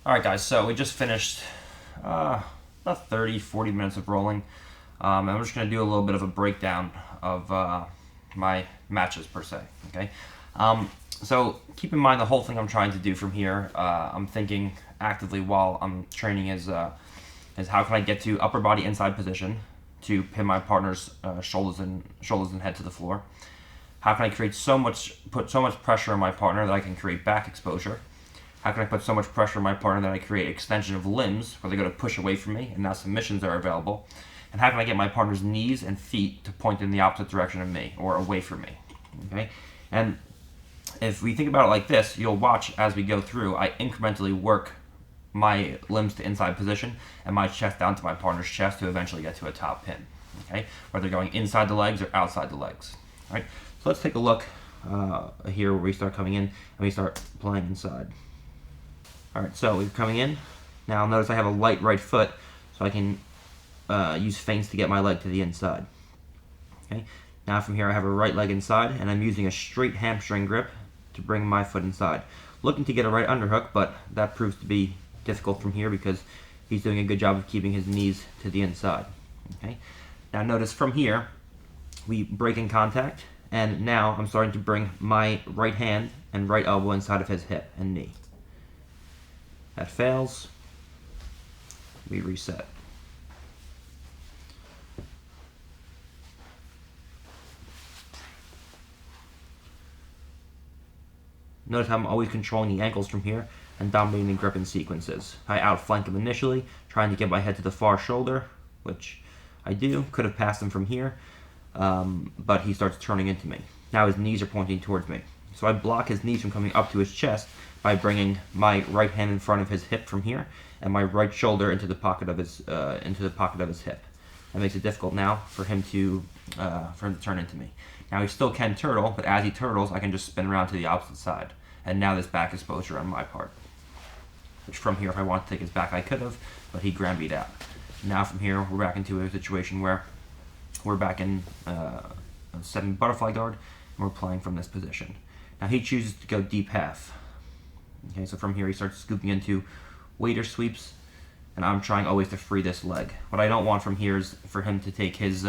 All right, guys, so we just finished about 30, 40 minutes of rolling. And I'm just going to do a little bit of a breakdown of my matches, per se. Okay. So keep in mind the whole thing I'm trying to do from here. I'm thinking actively while I'm training is how can I get to upper body inside position to pin my partner's shoulders and head to the floor. How can I put so much pressure on my partner that I can create back exposure? How can I put so much pressure on my partner that I create extension of limbs where they're going to push away from me and now submissions are available? And how can I get my partner's knees and feet to point in the opposite direction of me or away from me? Okay? And if we think about it like this, you'll watch as we go through, I incrementally work my limbs to inside position and my chest down to my partner's chest to eventually get to a top pin. Okay? Whether going inside the legs or outside the legs. All right? So let's take a look here where we start coming in and we start playing inside. Alright, so we're coming in. Now notice I have a light right foot, so I can use feints to get my leg to the inside. Okay. Now from here I have a right leg inside, and I'm using a straight hamstring grip to bring my foot inside. Looking to get a right underhook, but that proves to be difficult from here because he's doing a good job of keeping his knees to the inside. Okay. Now notice from here, we break in contact, and now I'm starting to bring my right hand and right elbow inside of his hip and knee. That fails. We reset. Notice how I'm always controlling the ankles from here and dominating the grip in sequences. I outflank him initially, trying to get my head to the far shoulder, which I do. Could have passed him from here, but he starts turning into me. Now his knees are pointing towards me. So I block his knees from coming up to his chest by bringing my right hand in front of his hip from here and my right shoulder into the pocket of his hip. That makes it difficult now for him to turn into me. Now he still can turtle, but as he turtles, I can just spin around to the opposite side. And now there's back exposure on my part. Which from here, if I want to take his back, I could have, but he ground beat out. Now from here, we're back into a situation where we're back in a 7 butterfly guard, and we're playing from this position. Now he chooses to go deep half. Okay, so from here he starts scooping into waiter sweeps, and I'm trying always to free this leg. What I don't want from here is for him to take his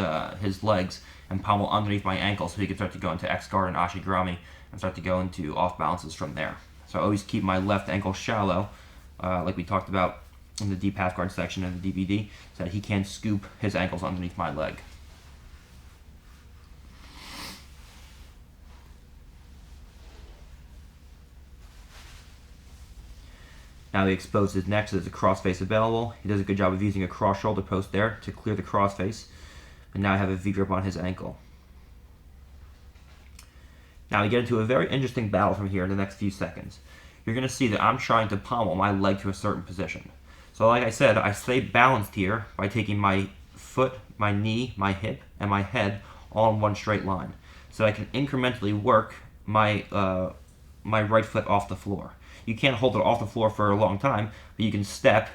legs and pommel underneath my ankle so he can start to go into X guard and ashigarami and start to go into off balances from there. So I always keep my left ankle shallow, like we talked about in the deep half guard section of the DVD, so that he can't scoop his ankles underneath my leg. Now he exposed his neck so there's a crossface available. He does a good job of using a cross shoulder post there to clear the crossface. And now I have a V-grip on his ankle. Now we get into a very interesting battle from here in the next few seconds. You're going to see that I'm trying to pommel my leg to a certain position. So like I said, I stay balanced here by taking my foot, my knee, my hip, and my head all in one straight line. So I can incrementally work my right foot off the floor. You can't hold it off the floor for a long time, but you can step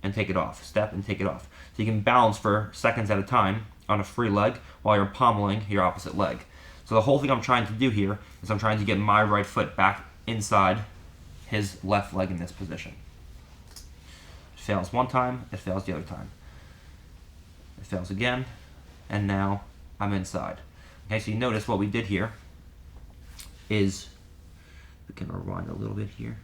and take it off, step and take it off. So you can balance for seconds at a time on a free leg while you're pommeling your opposite leg. So the whole thing I'm trying to do here is I'm trying to get my right foot back inside his left leg in this position. It fails one time, it fails the other time. It fails again, and now I'm inside. Okay, so you notice what we did here is, we can rewind a little bit here.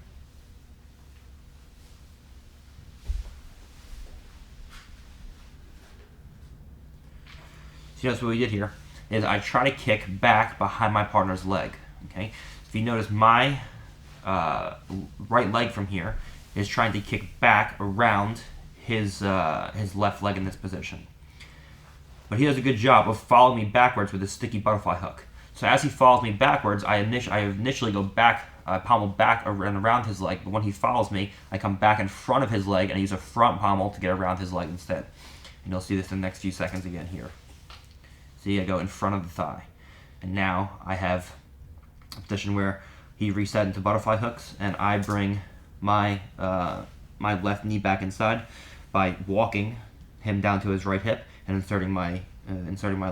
So you notice what we did here is I try to kick back behind my partner's leg. Okay, if you notice my right leg from here is trying to kick back around his left leg in this position. But he does a good job of following me backwards with a sticky butterfly hook. So as he follows me backwards, I initially go back, pommel back and around his leg, but when he follows me, I come back in front of his leg and I use a front pommel to get around his leg instead. And you'll see this in the next few seconds again here. See, I go in front of the thigh. And now I have a position where he reset into butterfly hooks, and I bring my left knee back inside by walking him down to his right hip and inserting my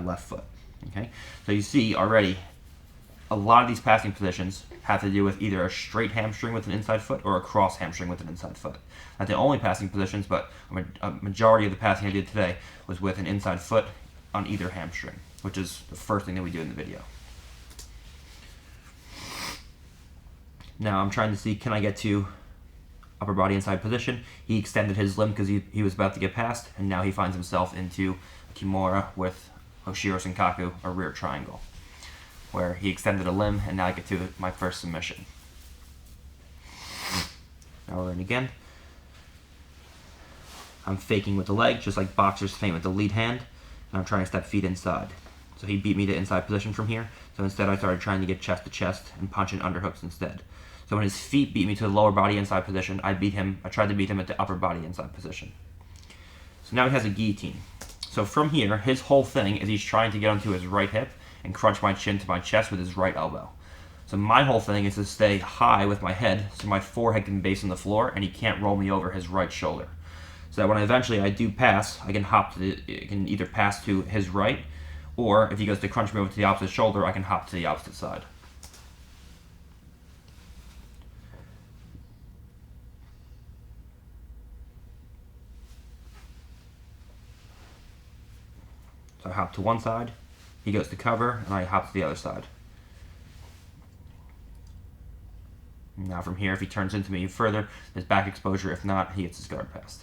left foot. Okay, so you see already a lot of these passing positions have to do with either a straight hamstring with an inside foot or a cross hamstring with an inside foot. Not the only passing positions, but a majority of the passing I did today was with an inside foot on either hamstring, which is the first thing that we do in the video. Now I'm trying to see, can I get to upper body inside position? He extended his limb because he was about to get past, and now he finds himself into a Kimura with Hoshiro Senkaku, a rear triangle, where he extended a limb, and now I get to my first submission. Now we're in again. I'm faking with the leg, just like boxers feint with the lead hand, and I'm trying to step feet inside. So he beat me to inside position from here, so instead I started trying to get chest to chest and punch in underhooks instead. So when his feet beat me to the lower body inside position, I tried to beat him at the upper body inside position. So now he has a guillotine. So from here, his whole thing is he's trying to get onto his right hip and crunch my chin to my chest with his right elbow. So my whole thing is to stay high with my head so my forehead can base on the floor and he can't roll me over his right shoulder. So that when eventually I do pass, I can can either pass to his right, or if he goes to crunch me over to the opposite shoulder, I can hop to the opposite side. So I hop to one side, he goes to cover, and I hop to the other side. Now from here, if he turns into me further, there's back exposure. If not, he gets his guard passed.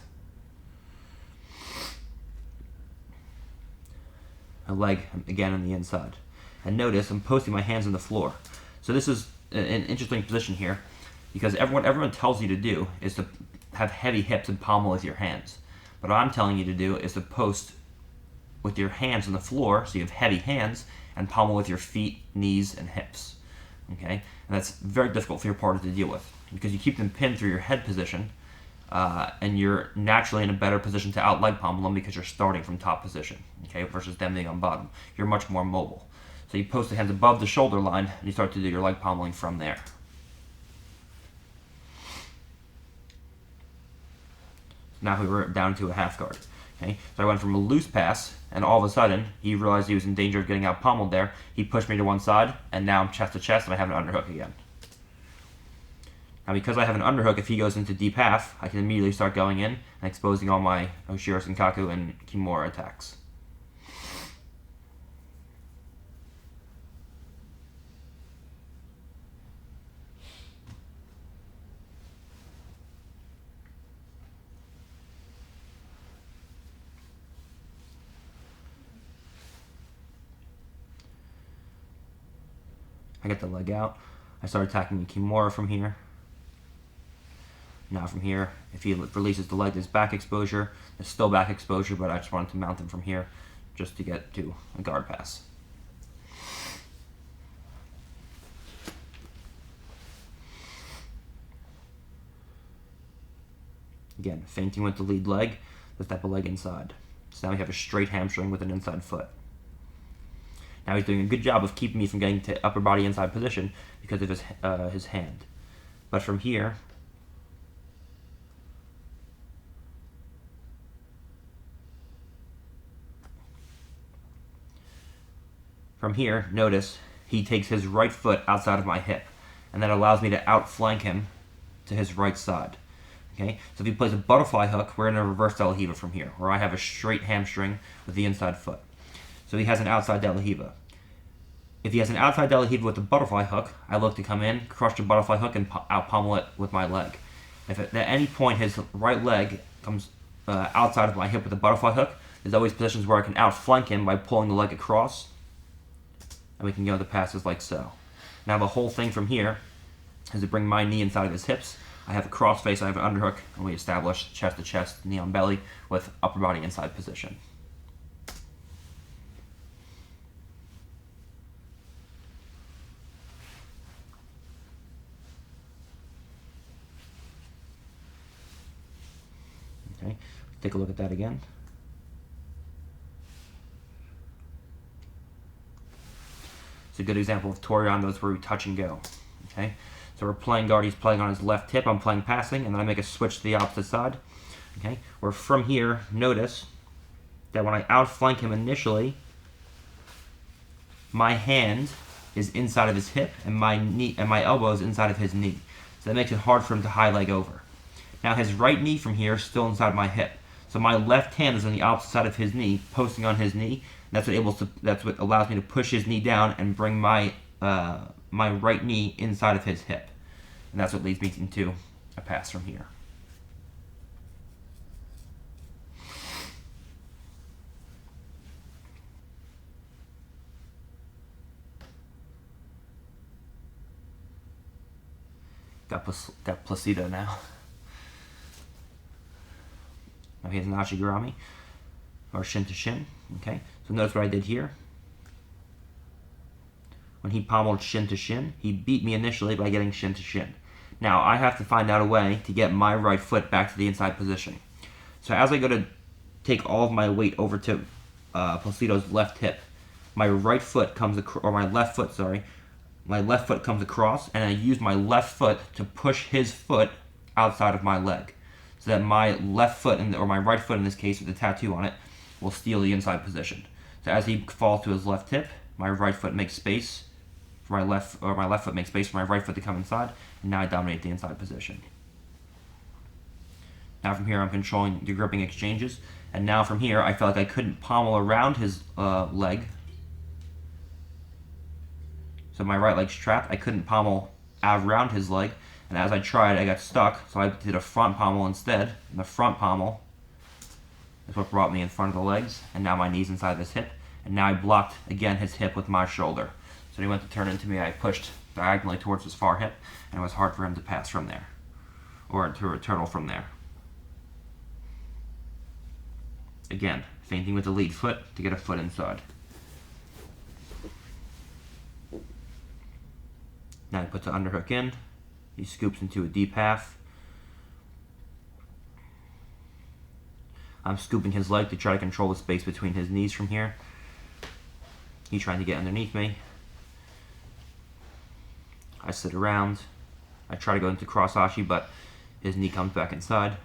A leg, again, on the inside. And notice, I'm posting my hands on the floor. So this is an interesting position here, because everyone tells you to do is to have heavy hips and pommel with your hands. But what I'm telling you to do is to post with your hands on the floor, so you have heavy hands, and pommel with your feet, knees, and hips. Okay? And that's very difficult for your partner to deal with, because you keep them pinned through your head position, and you're naturally in a better position to out leg pommel them because you're starting from top position, okay, versus them being on bottom. You're much more mobile. So you post the hands above the shoulder line, and you start to do your leg pommeling from there. Now we were down to a half guard. Okay, so I went from a loose pass, and all of a sudden, he realized he was in danger of getting out pommeled there. He pushed me to one side, and now I'm chest to chest, and I have an underhook again. Now, because I have an underhook, if he goes into deep half, I can immediately start going in and exposing all my Hoshiro Senkaku and Kimura attacks. I get the leg out. I start attacking the Kimura from here. Now from here, if he releases the leg, there's back exposure. There's still back exposure, but I just wanted to mount him from here just to get to a guard pass. Again, feinting with the lead leg, the step a leg inside. So now we have a straight hamstring with an inside foot. Now he's doing a good job of keeping me from getting to upper body inside position because of his hand. But from here, notice he takes his right foot outside of my hip, and that allows me to outflank him to his right side. Okay, so if he plays a butterfly hook, we're in a reverse De La Riva from here, where I have a straight hamstring with the inside foot. So he has an outside De La Riva. If he has an outside De La Riva with the butterfly hook, I look to come in, crush the butterfly hook, and out pommel it with my leg. If at any point his right leg comes outside of my hip with the butterfly hook, there's always positions where I can outflank him by pulling the leg across, and we can go to passes like so. Now the whole thing from here is to bring my knee inside of his hips. I have a cross face, I have an underhook, and we establish chest to chest, knee on belly with upper body inside position. Okay, take a look at that again. It's a good example of Toreandos where we touch and go. Okay, so we're playing guard, he's playing on his left hip, I'm playing passing, and then I make a switch to the opposite side. Okay, where from here, notice that when I outflank him initially, my hand is inside of his hip, and my knee and my elbow is inside of his knee. So that makes it hard for him to high leg over. Now his right knee from here is still inside my hip. So my left hand is on the opposite side of his knee, posting on his knee. That's what allows me to push his knee down and bring my right knee inside of his hip. And that's what leads me into a pass from here. Got Placido now. Now he has an Ashigarami, or shin to shin. Okay, so notice what I did here. When he pommeled shin to shin, he beat me initially by getting shin to shin. Now I have to find out a way to get my right foot back to the inside position. So as I go to take all of my weight over to Placido's left hip, my right foot comes or my left foot, sorry, my left foot comes across, and I use my left foot to push his foot outside of my leg, so that my left foot, or my right foot in this case with the tattoo on it, will steal the inside position. So as he falls to his left hip, my right foot makes space for my left foot makes space for my right foot to come inside, and now I dominate the inside position. Now from here I'm controlling the gripping exchanges, and now from here I felt like I couldn't pommel around his leg. So my right leg's trapped. I couldn't pommel around his leg, and as I tried, I got stuck, so I did a front pommel instead. And the front pommel is what brought me in front of the legs, and now my knee's inside of his hip, and now I blocked, again, his hip with my shoulder. So when he went to turn into me, I pushed diagonally towards his far hip, and it was hard for him to pass from there, or to a turtle from there. Again, feinting with the lead foot to get a foot inside. Now he puts the underhook in, he scoops into a deep half. I'm scooping his leg to try to control the space between his knees from here. He's trying to get underneath me. I sit around. I try to go into cross ashi, but his knee comes back inside.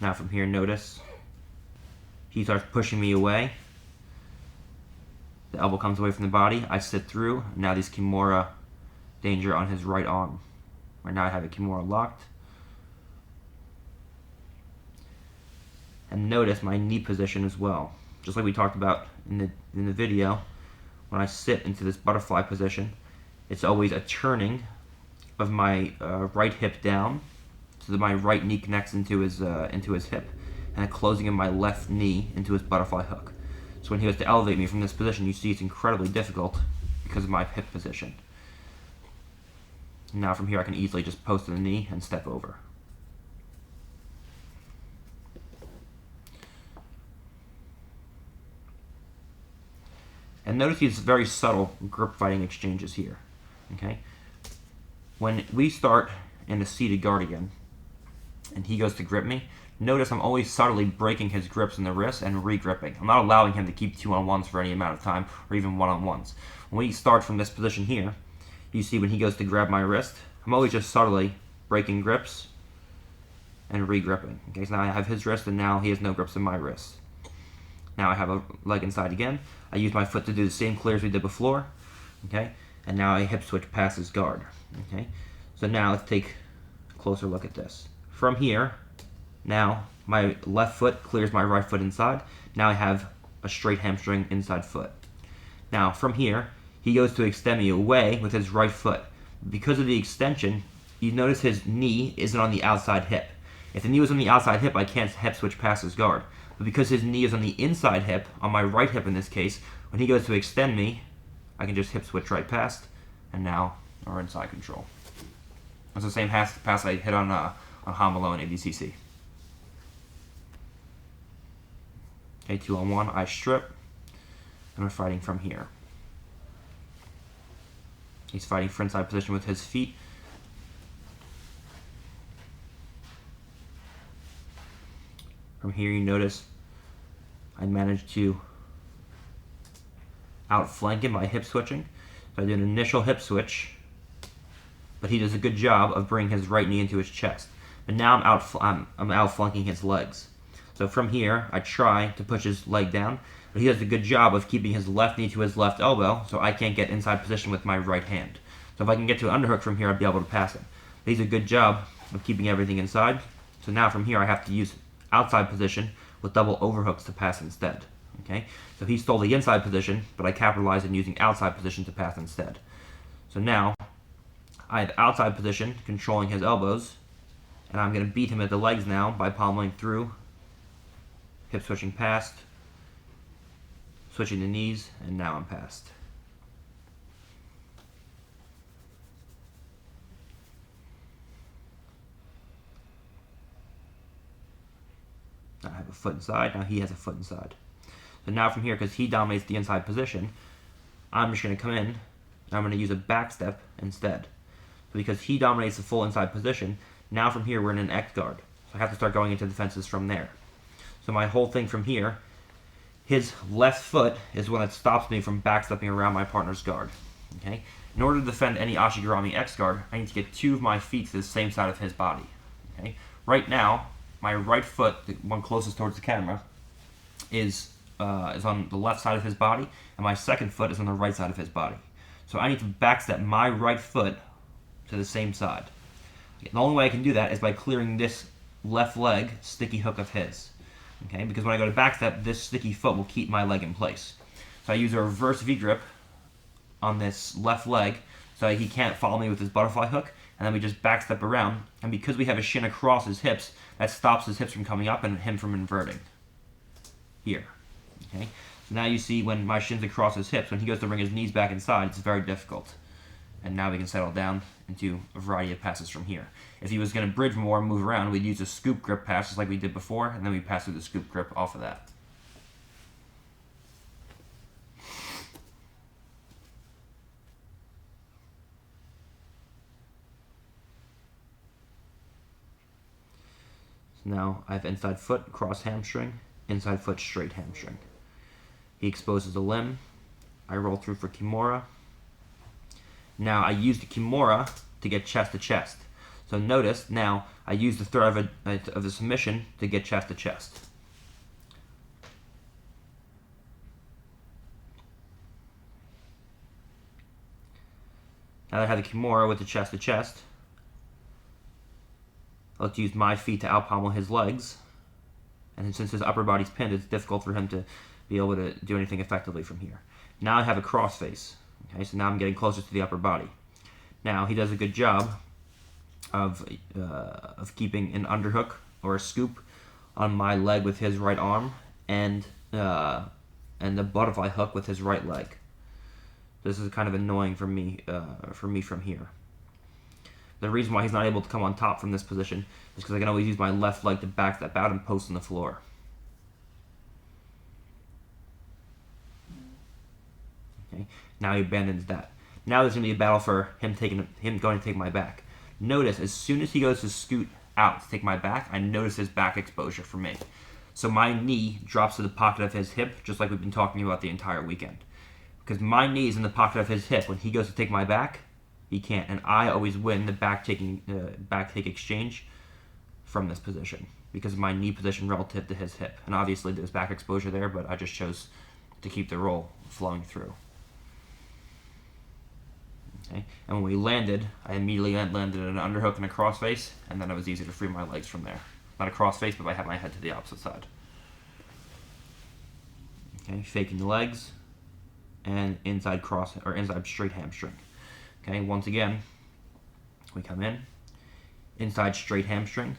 Now from here, notice he starts pushing me away. The elbow comes away from the body. I sit through. Now there's Kimura danger on his right arm. Right now I have a Kimura locked. And notice my knee position as well. Just like we talked about in the video, when I sit into this butterfly position, it's always a turning of my right hip down, so that my right knee connects into his hip, and a closing of my left knee into his butterfly hook. So when he was to elevate me from this position, you see it's incredibly difficult because of my hip position. Now from here I can easily just post to the knee and step over. And notice these very subtle grip fighting exchanges here. Okay? When we start in a seated guard again, and he goes to grip me, notice I'm always subtly breaking his grips in the wrist and re-gripping. I'm not allowing him to keep 2-on-1s for any amount of time, or even 1-on-1s. When we start from this position here, you see when he goes to grab my wrist, I'm always just subtly breaking grips and re-gripping. Okay, so now I have his wrist, and now he has no grips in my wrist. Now I have a leg inside again. I use my foot to do the same clear as we did before. Okay, and now I hip switch past his guard. Okay, so now let's take a closer look at this. From here, now my left foot clears my right foot inside. Now I have a straight hamstring inside foot. Now from here, he goes to extend me away with his right foot. Because of the extension, you notice his knee isn't on the outside hip. If the knee was on the outside hip, I can't hip switch past his guard. But because his knee is on the inside hip, on my right hip in this case, when he goes to extend me, I can just hip switch right past, and now we're inside control. That's the same pass I hit on Hamelo and ADCC. Okay, 2-on-1, I strip, and we're fighting from here. He's fighting for inside position with his feet. From here, you notice I managed to outflank him by hip switching. So I did an initial hip switch, but he does a good job of bringing his right knee into his chest. But now I'm outflanking his legs. So from here, I try to push his leg down, but he does a good job of keeping his left knee to his left elbow, so I can't get inside position with my right hand. So if I can get to an underhook from here, I'd be able to pass him. But he's a good job of keeping everything inside. So now from here, I have to use outside position with double overhooks to pass instead. Okay, so he stole the inside position, but I capitalized in using outside position to pass instead. So now I have outside position controlling his elbows, and I'm going to beat him at the legs now by pommeling through, hip switching past, switching the knees, and now I'm past. I have a foot inside, now he has a foot inside. So now from here, because he dominates the inside position, I'm just going to come in, and I'm going to use a back step instead. So because he dominates the full inside position, now from here we're in an X guard. So I have to start going into defenses from there. So my whole thing from here, his left foot is what stops me from backstepping around my partner's guard. Okay? In order to defend any Ashigarami X guard, I need to get two of my feet to the same side of his body. Okay? Right now, my right foot, the one closest towards the camera, is on the left side of his body, and my second foot is on the right side of his body. So I need to backstep my right foot to the same side. Okay, the only way I can do that is by clearing this left leg sticky hook of his. Okay, because when I go to backstep, this sticky foot will keep my leg in place. So I use a reverse V-grip on this left leg so he can't follow me with his butterfly hook, and then we just backstep around, and because we have a shin across his hips, that stops his hips from coming up and him from inverting. Here. Okay? So now you see when my shin's across his hips, when he goes to bring his knees back inside, it's very difficult. And now we can settle down into a variety of passes from here. If he was going to bridge more and move around, we'd use a scoop grip pass just like we did before, and then we pass through the scoop grip off of that. So now I have inside foot, cross hamstring, inside foot, straight hamstring. He exposes a limb. I roll through for Kimura. Now I use the Kimura to get chest to chest. So notice now I use the threat of the submission to get chest to chest. Now that I have the Kimura with the chest to chest, let's use my feet to out-pommel his legs. And since his upper body's pinned, it's difficult for him to be able to do anything effectively from here. Now I have a cross face. Okay, so now I'm getting closer to the upper body. Now he does a good job of keeping an underhook or a scoop on my leg with his right arm, and the butterfly hook with his right leg. This is kind of annoying for me from here. The reason why he's not able to come on top from this position is because I can always use my left leg to back step out and post on the floor. Okay. Now he abandons that. Now there's going to be a battle for him going to take my back. Notice, as soon as he goes to scoot out to take my back, I notice his back exposure for me. So my knee drops to the pocket of his hip, just like we've been talking about the entire weekend. Because my knee is in the pocket of his hip. When he goes to take my back, he can't. And I always win the back take exchange from this position because of my knee position relative to his hip. And obviously there's back exposure there, but I just chose to keep the roll flowing through. Okay. And when we landed, I immediately landed an underhook and a crossface, and then it was easy to free my legs from there. Not a crossface, but I had my head to the opposite side. Okay, faking the legs, and inside cross or inside straight hamstring. Okay, once again, we come in, inside straight hamstring.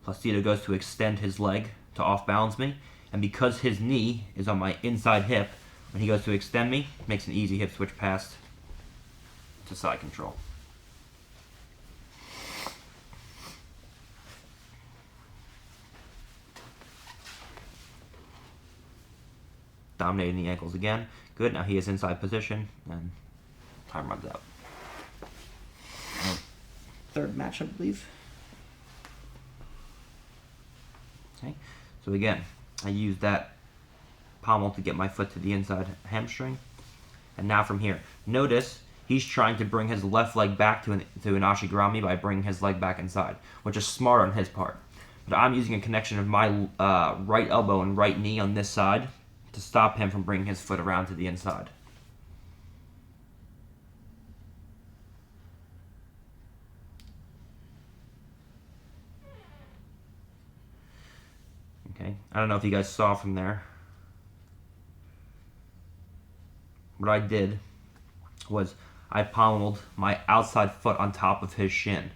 Placido goes to extend his leg to off balance me, and because his knee is on my inside hip, when he goes to extend me, makes an easy hip switch pass to side control. Dominating the ankles again. Good, now he is inside position, and time runs out. Third match, I believe. Okay, so again, I use that pommel to get my foot to the inside hamstring. And now from here, notice he's trying to bring his left leg back to an Ashigarami by bringing his leg back inside, which is smart on his part. but I'm using a connection of my right elbow and right knee on this side to stop him from bringing his foot around to the inside. Okay, I don't know if you guys saw from there. What I did was I pommeled my outside foot on top of his shin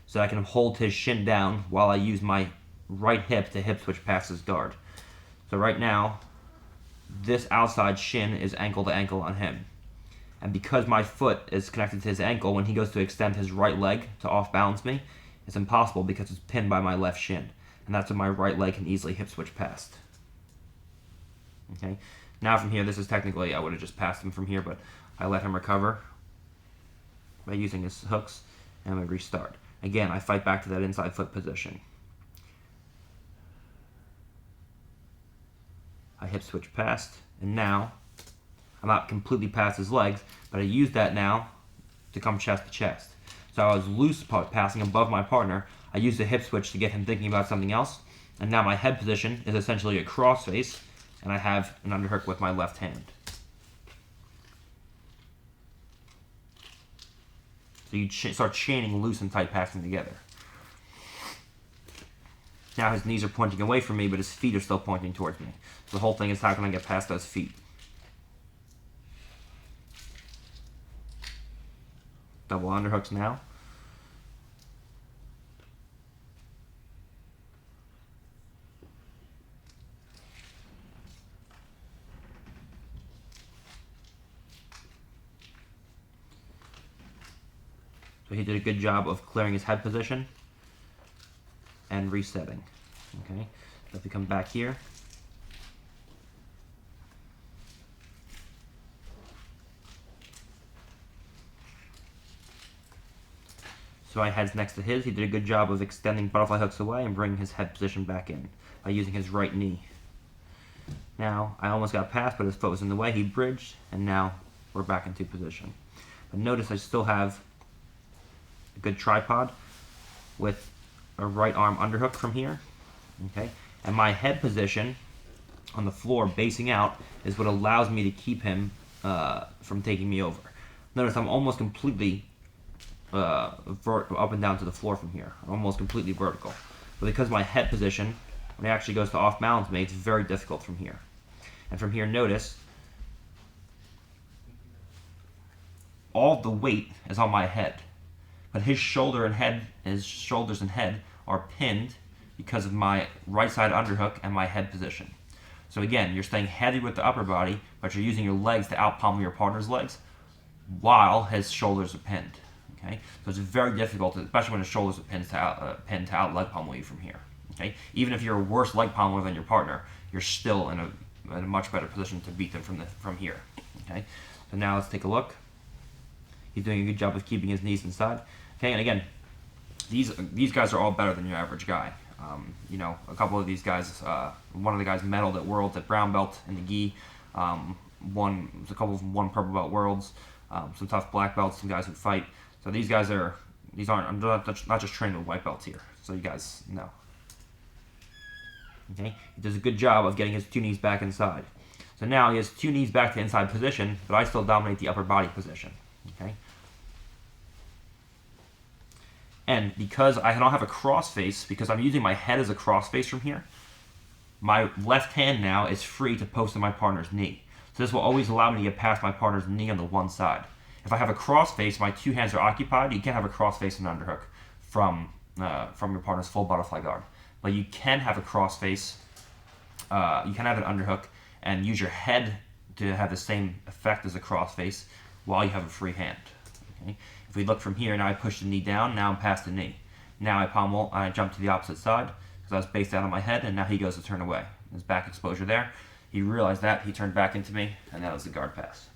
so I can hold his shin down while I use my right hip to hip switch past his guard. So right now, this outside shin is ankle to ankle on him. And because my foot is connected to his ankle, when he goes to extend his right leg to off balance me, it's impossible because it's pinned by my left shin. And that's when my right leg can easily hip switch past. Okay. Now from here, this is technically, I would have just passed him from here, but I let him recover by using his hooks, and we restart. Again, I fight back to that inside foot position. I hip switch past, and now I'm not completely past his legs, but I use that now to come chest to chest. So I was loose passing above my partner. I used the hip switch to get him thinking about something else, and now my head position is essentially a cross face, and I have an underhook with my left hand. So you start chaining loose and tight passing together. Now his knees are pointing away from me, but his feet are still pointing towards me. So the whole thing is how can I get past those feet? Double underhooks now. So he did a good job of clearing his head position and resetting. Okay, so if we come back here, so my head's next to his. He did a good job of extending butterfly hooks away and bringing his head position back in by using his right knee. Now, I almost got past, but his foot was in the way. He bridged, and now we're back into position. But notice I still have a good tripod with a right arm underhook from here. Okay, and my head position on the floor basing out is what allows me to keep him from taking me over. Notice I'm almost completely up and down to the floor from here. I'm almost completely vertical. But because my head position, when he actually goes to off balance me, it's very difficult from here. And from here, notice all the weight is on my head, but his shoulder and head, his shoulders and head are pinned because of my right side underhook and my head position. So again, you're staying heavy with the upper body, but you're using your legs to out pommel your partner's legs while his shoulders are pinned. Okay, so it's very difficult, especially when his shoulders are pinned to out leg pommel you from here. Okay, even if you're a worse leg pommeler than your partner, you're still in a much better position to beat them from here. Okay, so now let's take a look. He's doing a good job of keeping his knees inside. Okay, and again, these guys are all better than your average guy. You know, a couple of these guys, one of the guys medaled at Worlds at brown belt in the gi. A couple of them won purple belt Worlds. Some tough black belts, some guys who fight. So these aren't. I'm not just training with white belts here. So you guys know. Okay, he does a good job of getting his two knees back inside. So now he has two knees back to inside position, but I still dominate the upper body position. Okay. And because I don't have a cross face, because I'm using my head as a cross face from here, my left hand now is free to post to my partner's knee. So this will always allow me to get past my partner's knee on the one side. If I have a cross face, my two hands are occupied. You can't have a cross face and underhook from your partner's full butterfly guard. But you can have a cross face, you can have an underhook and use your head to have the same effect as a cross face while you have a free hand. Okay? If we look from here, now I push the knee down, now I'm past the knee. Now I pommel, I jump to the opposite side because I was based out on my head, and now he goes to turn away. His back exposure there. He realized that, he turned back into me, and that was the guard pass.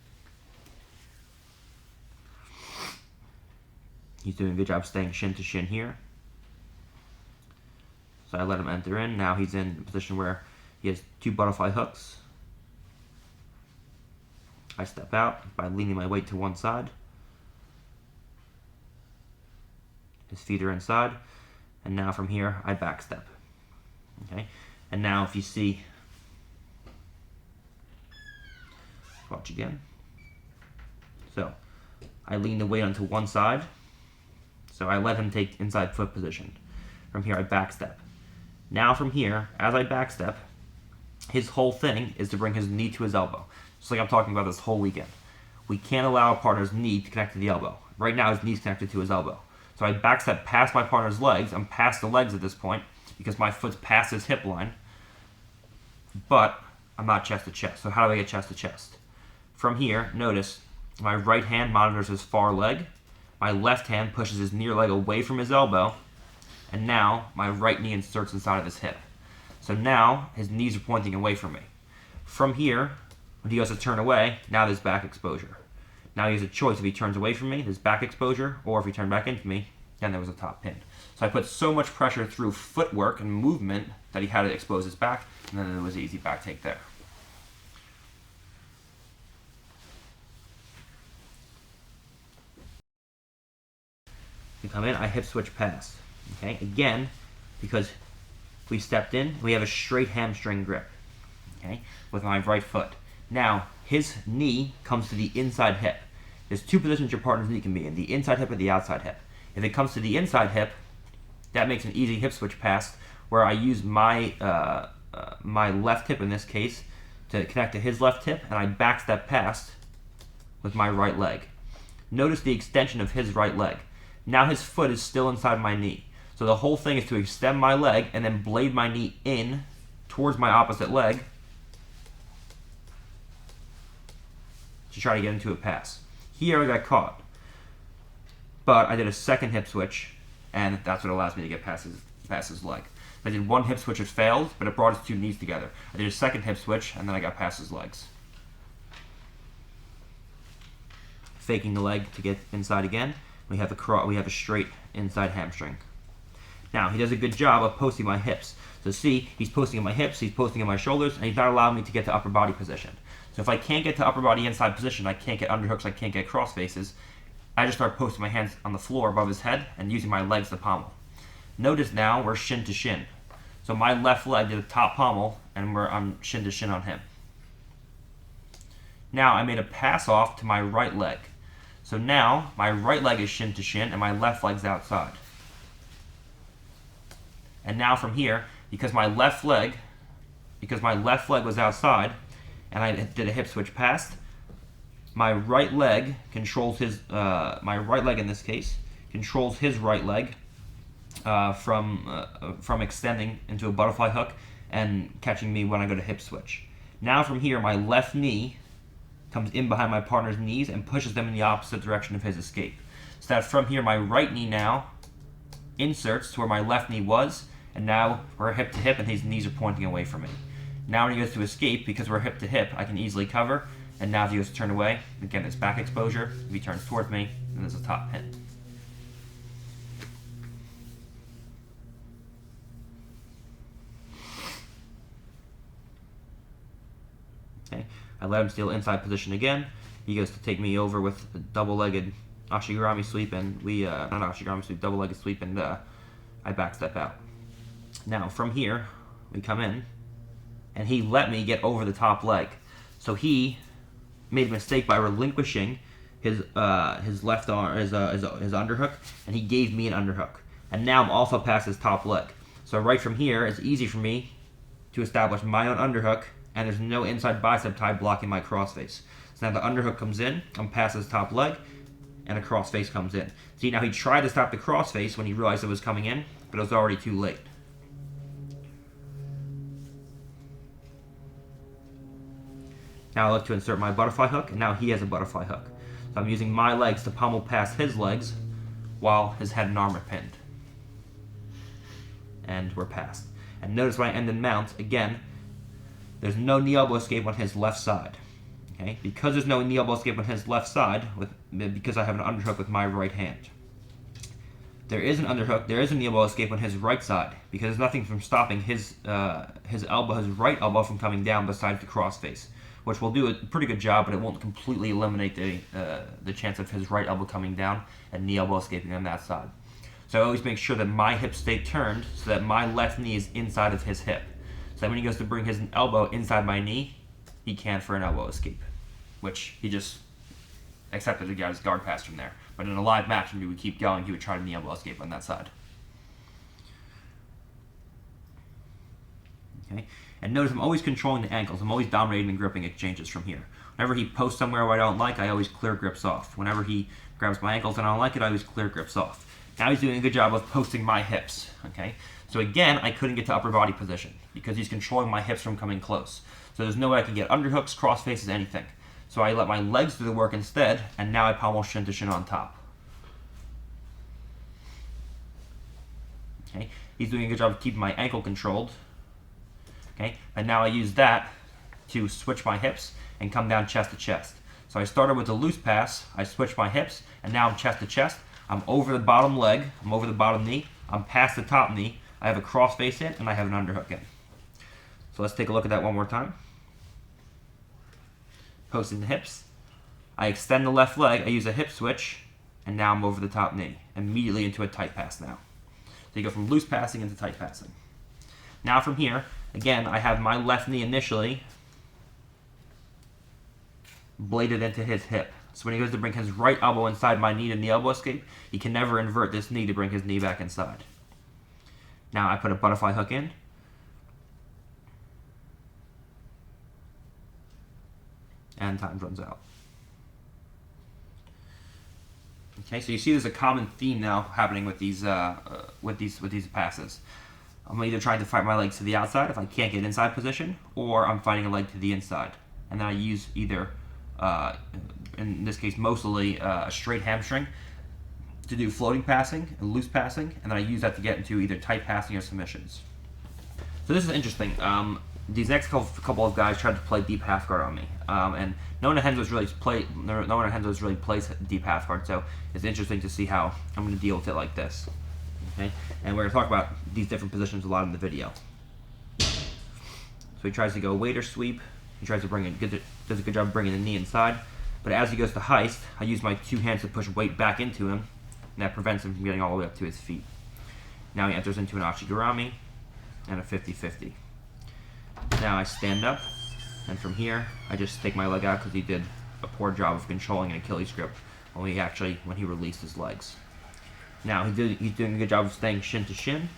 He's doing a good job staying shin to shin here. So I let him enter in. Now he's in a position where he has two butterfly hooks. I step out by leaning my weight to one side. His feet are inside. And now from here, I backstep. Okay, and now if you see, watch again. So I lean the weight onto one side. So I let him take inside foot position. From here I backstep. Now from here, as I backstep, his whole thing is to bring his knee to his elbow. Just like I'm talking about this whole weekend. We can't allow a partner's knee to connect to the elbow. Right now his knee's connected to his elbow. So I backstep past my partner's legs. I'm past the legs at this point because my foot's past his hip line. But I'm not chest to chest. So how do I get chest to chest? From here, notice my right hand monitors his far leg. My left hand pushes his near leg away from his elbow. And now my right knee inserts inside of his hip. So now his knees are pointing away from me. From here, when he goes to turn away, now there's back exposure. Now he has a choice. If he turns away from me, there's back exposure, or if he turned back into me, then there was a top pin. So I put so much pressure through footwork and movement that he had to expose his back, and then there was an easy back take there. We come in, I hip switch pass. Okay, again, because we stepped in, we have a straight hamstring grip. Okay, with my right foot. Now, his knee comes to the inside hip. There's two positions your partner's knee can be in, the inside hip or the outside hip. If it comes to the inside hip, that makes an easy hip switch pass where I use my my left hip in this case to connect to his left hip, and I backstep past with my right leg. Notice the extension of his right leg. Now his foot is still inside my knee. So the whole thing is to extend my leg and then blade my knee in towards my opposite leg to try to get into a pass. Here I got caught. But I did a second hip switch, and that's what allows me to get past his leg. I did one hip switch, it failed, but it brought his two knees together. I did a second hip switch, and then I got past his legs. Faking the leg to get inside again. We have a straight inside hamstring. Now, he does a good job of posting my hips. So see, he's posting on my hips, he's posting on my shoulders, and he's not allowing me to get to upper body position. So if I can't get to upper body inside position, I can't get underhooks, I can't get cross faces, I just start posting my hands on the floor above his head and using my legs to pommel. Notice now we're shin to shin. So my left leg did a top pommel, and I'm shin to shin on him. Now I made a pass off to my right leg. So now my right leg is shin to shin and my left leg's outside. And now from here, because my left leg was outside and I did a hip switch past, my right leg controls my right leg in this case controls his right leg from extending into a butterfly hook and catching me when I go to hip switch. Now from here, my left knee comes in behind my partner's knees and pushes them in the opposite direction of his escape. So that from here, my right knee now inserts to where my left knee was, and now we're hip to hip and his knees are pointing away from me. Now when he goes to escape, because we're hip to hip, I can easily cover, and now if he goes to turn away, again, there's back exposure. If he turns towards me, then there's a top pin. Okay, I let him steal inside position again. He goes to take me over with a double-legged Ashigarami sweep, and not Ashigarami sweep, double-legged sweep, and I backstep out. Now, from here, we come in, and he let me get over the top leg. So he made a mistake by relinquishing his left arm, his underhook, and he gave me an underhook. And now I'm also past his top leg. So right from here, it's easy for me to establish my own underhook, and there's no inside bicep tie blocking my crossface. So now the underhook comes in, I'm past his top leg, and a crossface comes in. See, now he tried to stop the crossface when he realized it was coming in, but it was already too late. Now I look to insert my butterfly hook, and now he has a butterfly hook. So I'm using my legs to pommel past his legs while his head and arm are pinned. And we're past. And notice when I end in mount, again, there's no knee elbow escape on his left side. Okay? Because there's no knee elbow escape on his left side, because I have an underhook with my right hand. There is an underhook, there is a knee elbow escape on his right side, because there's nothing from stopping his right elbow from coming down besides the crossface, which will do a pretty good job, but it won't completely eliminate the chance of his right elbow coming down and knee elbow escaping on that side. So I always make sure that my hips stay turned so that my left knee is inside of his hip. So that when he goes to bring his elbow inside my knee, he can't for an elbow escape, which he just accepted to get his guard pass from there. But in a live match, when he would keep going, he would try to knee elbow escape on that side. Okay, and notice I'm always controlling the ankles. I'm always dominating and gripping exchanges from here. Whenever he posts somewhere where I don't like, I always clear grips off. Whenever he grabs my ankles and I don't like it, I always clear grips off. Now he's doing a good job of posting my hips. Okay, so again, I couldn't get to upper body position because he's controlling my hips from coming close. So there's no way I can get underhooks, cross faces, anything. So I let my legs do the work instead, and now I pommel shin to shin on top. Okay, he's doing a good job of keeping my ankle controlled. Okay, and now I use that to switch my hips and come down chest to chest. So I started with a loose pass, I switched my hips, and now I'm chest to chest. I'm over the bottom leg, I'm over the bottom knee, I'm past the top knee, I have a cross face in, and I have an underhook in. So let's take a look at that one more time. Posting the hips. I extend the left leg, I use a hip switch, and now I'm over the top knee. Immediately into a tight pass now. So you go from loose passing into tight passing. Now from here, again, I have my left knee initially bladed into his hip. So when he goes to bring his right elbow inside my knee to knee elbow escape, he can never invert this knee to bring his knee back inside. Now I put a butterfly hook in. And time runs out. Okay, so you see there's a common theme now happening with these passes. I'm either trying to fight my legs to the outside if I can't get inside position, or I'm fighting a leg to the inside. And then I use either, in this case mostly, a straight hamstring to do floating passing and loose passing, and then I use that to get into either tight passing or submissions. So this is interesting. These next couple of guys tried to play deep half guard on me, and no one at Renzo's really plays deep half guard, so it's interesting to see how I'm going to deal with it like this. Okay, and we're going to talk about these different positions a lot in the video. So he tries to go waiter sweep. He tries to does a good job of bringing the knee inside, but as he goes to heist, I use my two hands to push weight back into him, and that prevents him from getting all the way up to his feet. Now he enters into an Ashigarami and a 50-50. Now I stand up, and from here, I just take my leg out because he did a poor job of controlling an Achilles grip when he released his legs. Now he's doing a good job of staying shin to shin.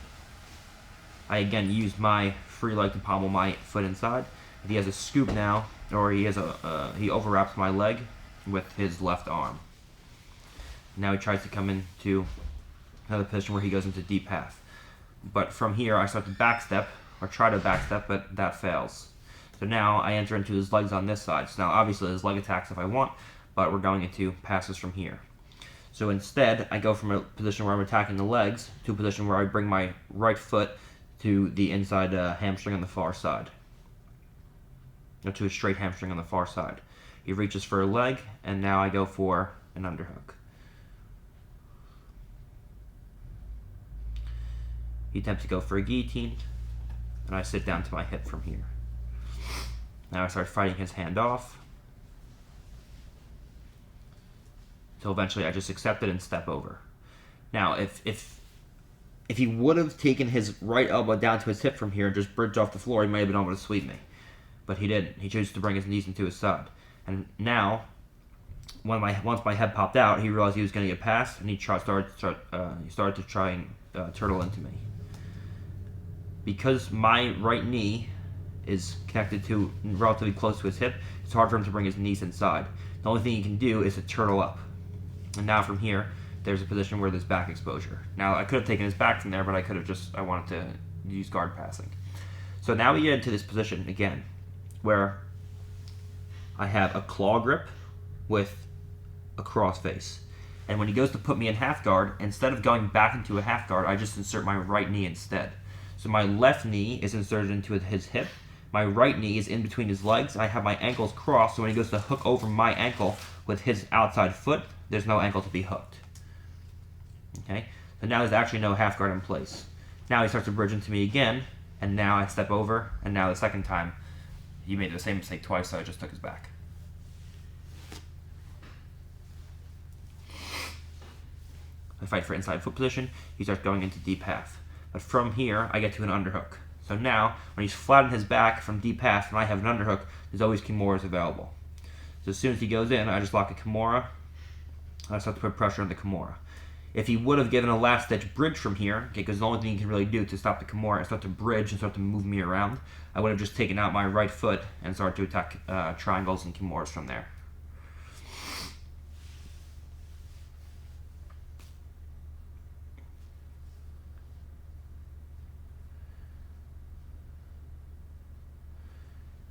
I again use my free leg to pommel my foot inside. If he has a scoop now, or he overwraps my leg with his left arm. Now he tries to come into another position where he goes into deep half. But from here, I start to backstep, or try to backstep, but that fails. So now I enter into his legs on this side. So now obviously his leg attacks if I want, but we're going into passes from here. So instead, I go from a position where I'm attacking the legs to a position where I bring my right foot to the inside hamstring on the far side. Or to a straight hamstring on the far side. He reaches for a leg, and now I go for an underhook. He attempts to go for a guillotine, and I sit down to my hip from here. Now I start fighting his hand off, until eventually I just accept it and step over. Now, if he would have taken his right elbow down to his hip from here and just bridged off the floor, he might have been able to sweep me. But he didn't. He chose to bring his knees into his side. And now, once my head popped out, he realized he was going to get past, and he started to try and turtle into me. Because my right knee is connected to relatively close to his hip, it's hard for him to bring his knees inside. The only thing he can do is to turtle up. And now from here, there's a position where there's back exposure. Now I could have taken his back from there, but I wanted to use guard passing. So now we get into this position again, where I have a claw grip with a cross face. And when he goes to put me in half guard, instead of going back into a half guard, I just insert my right knee instead. So my left knee is inserted into his hip. My right knee is in between his legs. I have my ankles crossed, so when he goes to hook over my ankle with his outside foot, there's no ankle to be hooked. Okay? So now there's actually no half guard in place. Now he starts to bridge into me again, and now I step over, and now the second time, he made the same mistake twice, so I just took his back. I fight for inside foot position, he starts going into deep half. But from here, I get to an underhook. So now, when he's flat on his back from deep half and I have an underhook, there's always Kimuras available. So as soon as he goes in, I just lock a Kimura. I start to put pressure on the Kimura. If he would have given a last ditch bridge from here, okay, because the only thing he can really do to stop the Kimura is start to bridge and start to move me around, I would have just taken out my right foot and started to attack triangles and Kimuras from there.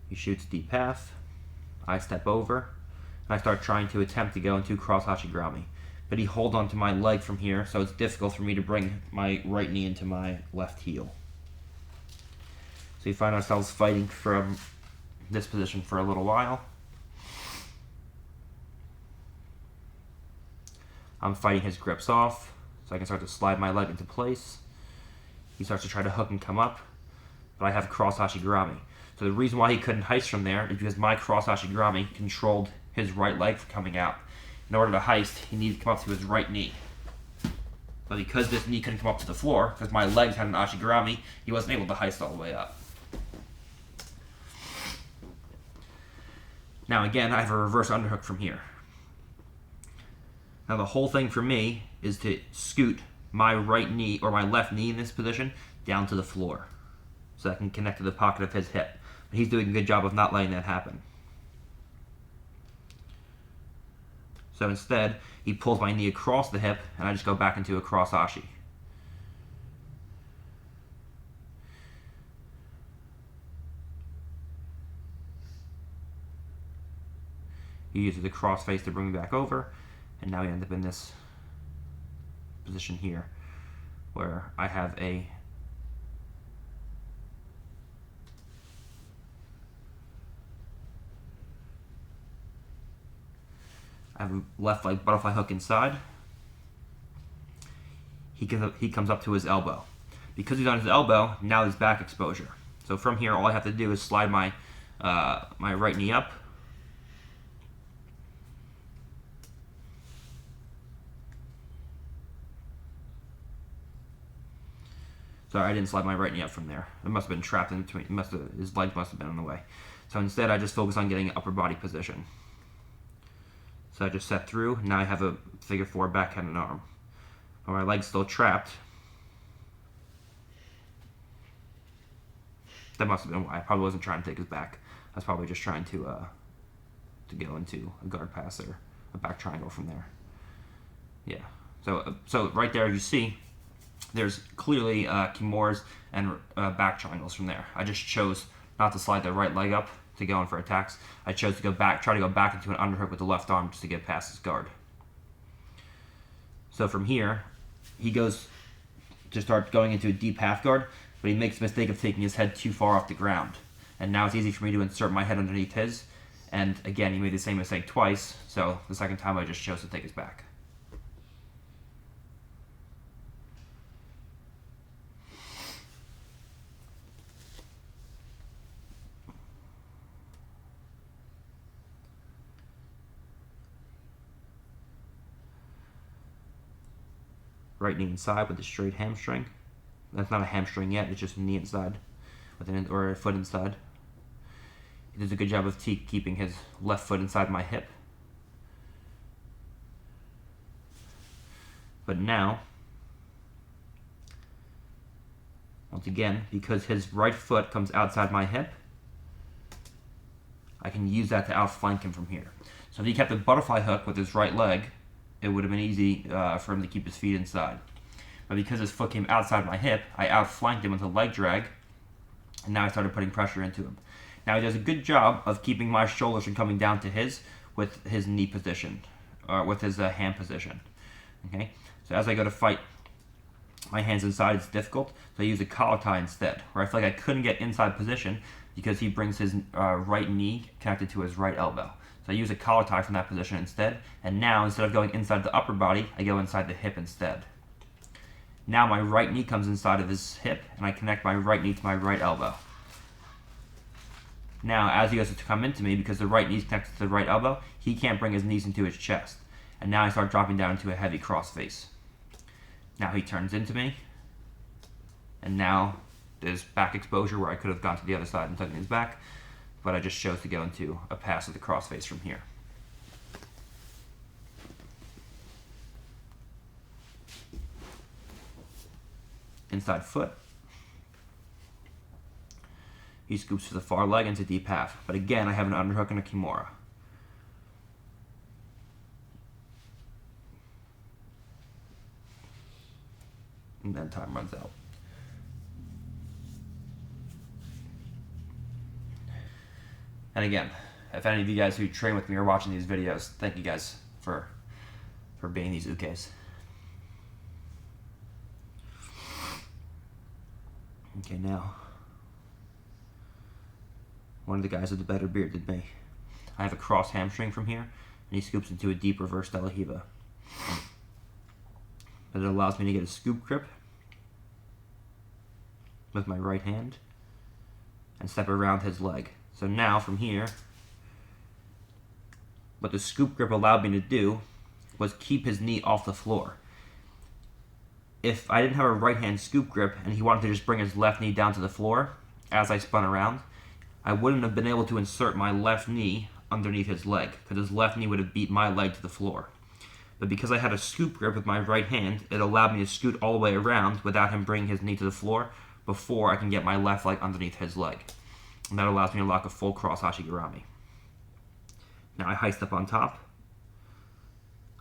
He shoots deep half. I step over, and I start trying to attempt to go into cross hashigirami. But he holds onto my leg from here, so it's difficult for me to bring my right knee into my left heel. So we find ourselves fighting from this position for a little while. I'm fighting his grips off, so I can start to slide my leg into place. He starts to try to hook and come up, but I have cross hashigirami. So the reason why he couldn't heist from there is because my cross hashigirami controlled his right leg from coming out. In order to heist, he needed to come up to his right knee. But because this knee couldn't come up to the floor, because my legs had an hashigirami, he wasn't able to heist all the way up. Now again, I have a reverse underhook from here. Now the whole thing for me is to scoot my right knee, or my left knee in this position, down to the floor. So I can connect to the pocket of his hip. But he's doing a good job of not letting that happen. So instead, he pulls my knee across the hip, and I just go back into a cross ashi. He uses the cross face to bring me back over, and now we end up in this position here, where I have a left leg butterfly hook inside. He comes up to his elbow. Because he's on his elbow, now there's back exposure. So from here, all I have to do is slide my my right knee up. Sorry, I didn't slide my right knee up from there. It must have been trapped in between. His legs must have been in the way. So instead, I just focus on getting an upper body position. So I just set through. Now I have a figure 4 backhand and arm. But my leg's still trapped. That must have been why. I probably wasn't trying to take his back. I was probably just trying to go into a guard pass or a back triangle from there. Yeah. So right there, you see, there's clearly Kimuras and back triangles from there. I just chose not to slide the right leg up to go in for attacks. I chose to try to go back into an underhook with the left arm just to get past his guard. So from here, he goes to start going into a deep half guard, but he makes the mistake of taking his head too far off the ground. And now it's easy for me to insert my head underneath his. And again, he made the same mistake twice, so the second time I just chose to take his back. Right knee inside with a straight hamstring. That's not a hamstring yet, it's just a knee inside, or a foot inside. He does a good job of keeping his left foot inside my hip. But now, once again, because his right foot comes outside my hip, I can use that to outflank him from here. So if he kept a butterfly hook with his right leg, it would have been easy for him to keep his feet inside. But because his foot came outside my hip, I outflanked him with a leg drag, and now I started putting pressure into him. Now he does a good job of keeping my shoulders from coming down to his with his knee position, or with his hand position. Okay, so as I go to fight my hands inside, it's difficult, so I use a collar tie instead, where I feel like I couldn't get inside position because he brings his right knee connected to his right elbow. So I use a collar tie from that position instead, and now instead of going inside the upper body, I go inside the hip instead. Now my right knee comes inside of his hip, and I connect my right knee to my right elbow. Now, as he goes to come into me, because the right knee is connected to the right elbow, he can't bring his knees into his chest. And now I start dropping down into a heavy cross face. Now he turns into me, and now there's back exposure where I could have gone to the other side and taken his back, but I just chose to go into a pass with the crossface from here. Inside foot. He scoops to the far leg into deep half, but again I have an underhook and a Kimura. And then time runs out. And again, if any of you guys who train with me are watching these videos, thank you guys for being these ukes. Okay, now, one of the guys with the better beard than me. I have a cross hamstring from here, and he scoops into a deep reverse De La Riva. But it allows me to get a scoop grip with my right hand and step around his leg. So now, from here, what the scoop grip allowed me to do was keep his knee off the floor. If I didn't have a right hand scoop grip and he wanted to just bring his left knee down to the floor as I spun around, I wouldn't have been able to insert my left knee underneath his leg, because his left knee would have beat my leg to the floor. But because I had a scoop grip with my right hand, it allowed me to scoot all the way around without him bringing his knee to the floor before I can get my left leg underneath his leg. And that allows me to lock a full cross Hashigirami. Now I heist up on top.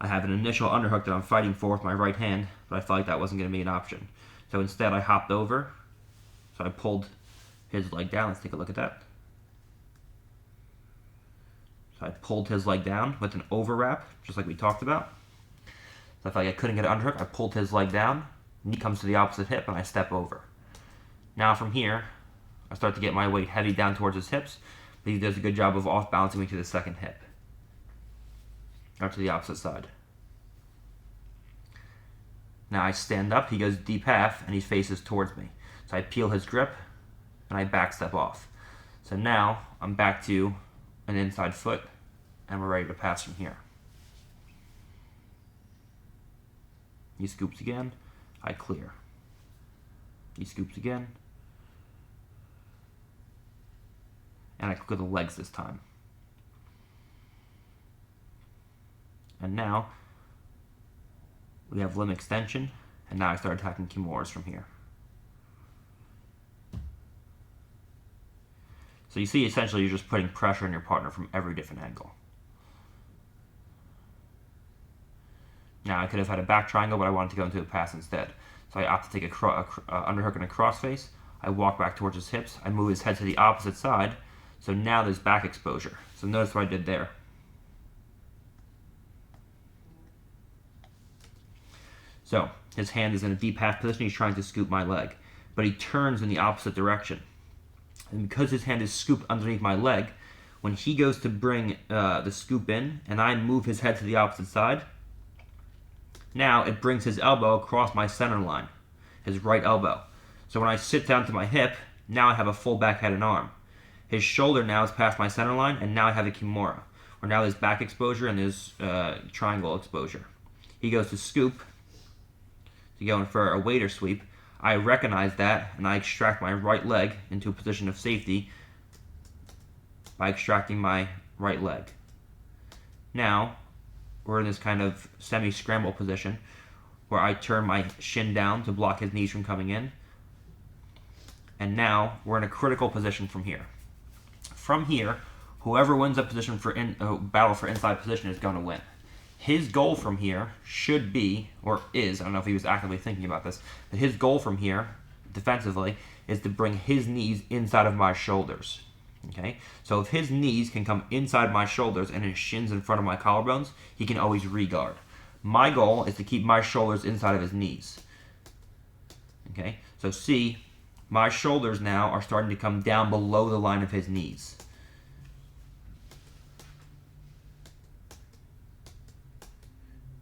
I have an initial underhook that I'm fighting for with my right hand, but I felt like that wasn't going to be an option. So instead I hopped over, so I pulled his leg down. Let's take a look at that. So I pulled his leg down with an overwrap, just like we talked about. So I felt like I couldn't get an underhook, I pulled his leg down, knee comes to the opposite hip, and I step over. Now from here, I start to get my weight heavy down towards his hips, but he does a good job of off-balancing me to the second hip. Or to the opposite side. Now I stand up, he goes deep half, and he faces towards me. So I peel his grip, and I back step off. So now I'm back to an inside foot, and we're ready to pass from here. He scoops again, I clear. He scoops again, and I click with the legs this time. And now we have limb extension, and now I start attacking Kimuras from here. So you see, essentially, you're just putting pressure on your partner from every different angle. Now, I could have had a back triangle, but I wanted to go into a pass instead. So I opt to take a underhook and a crossface. I walk back towards his hips. I move his head to the opposite side. So now there's back exposure. So notice what I did there. So his hand is in a deep half position. He's trying to scoop my leg, but he turns in the opposite direction. And because his hand is scooped underneath my leg, when he goes to bring the scoop in and I move his head to the opposite side, now it brings his elbow across my center line, his right elbow. So when I sit down to my hip, now I have a full back head and arm. His shoulder now is past my center line, and now I have a Kimura, where now there's back exposure and there's triangle exposure. He goes to scoop, to go in for a waiter sweep. I recognize that, and I extract my right leg into a position of safety by extracting my right leg. Now, we're in this kind of semi-scramble position where I turn my shin down to block his knees from coming in. And now, we're in a critical position from here. From here, whoever wins a position for battle for inside position is going to win. His goal from here should be, or is, I don't know if he was actively thinking about this, but his goal from here, defensively, is to bring his knees inside of my shoulders. Okay? So if his knees can come inside my shoulders and his shins in front of my collarbones, he can always re-guard. My goal is to keep my shoulders inside of his knees. Okay? So see, my shoulders now are starting to come down below the line of his knees.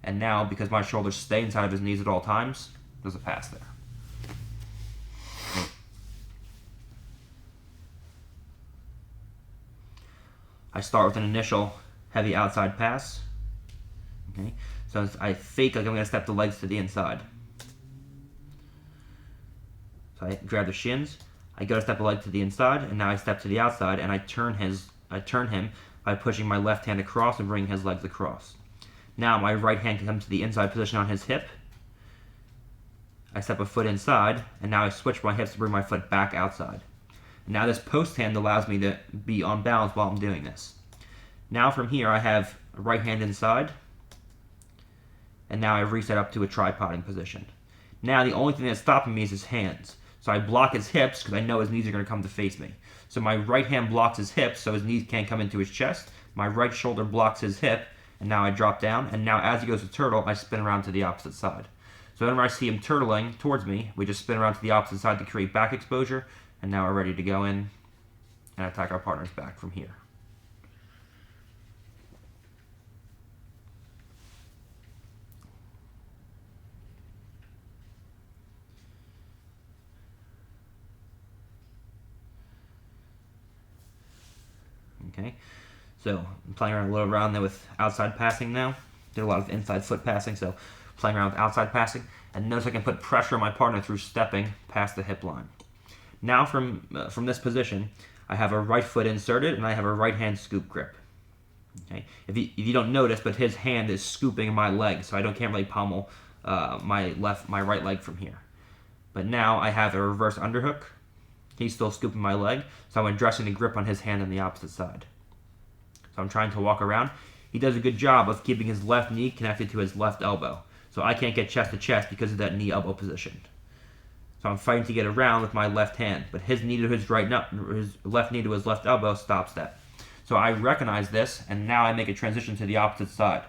And now, because my shoulders stay inside of his knees at all times, there's a pass there. I start with an initial heavy outside pass. Okay, so I fake like I'm going to step the legs to the inside. So I grab the shins, I go to step a leg to the inside, and now I step to the outside, and I turn him by pushing my left hand across and bringing his legs across. Now my right hand can come to the inside position on his hip. I step a foot inside, and now I switch my hips to bring my foot back outside. Now this post hand allows me to be on balance while I'm doing this. Now from here I have a right hand inside, and now I've reset up to a tripoding position. Now the only thing that's stopping me is his hands. So I block his hips because I know his knees are going to come to face me. So my right hand blocks his hips so his knees can't come into his chest. My right shoulder blocks his hip, and now I drop down. And now as he goes to turtle, I spin around to the opposite side. So whenever I see him turtling towards me, we just spin around to the opposite side to create back exposure. And now we're ready to go in and attack our partner's back from here. Okay, so I'm playing around a little around there with outside passing now. Did a lot of inside foot passing, so playing around with outside passing. And notice I can put pressure on my partner through stepping past the hip line. Now from this position, I have a right foot inserted and I have a right hand scoop grip. Okay, if you don't notice, but his hand is scooping my leg, so I can't really pommel my right leg from here. But now I have a reverse underhook. He's still scooping my leg, so I'm addressing the grip on his hand on the opposite side. So I'm trying to walk around. He does a good job of keeping his left knee connected to his left elbow, so I can't get chest to chest because of that knee-elbow position. So I'm fighting to get around with my left hand, but his knee to his left knee to his left elbow stops that. So I recognize this, and now I make a transition to the opposite side.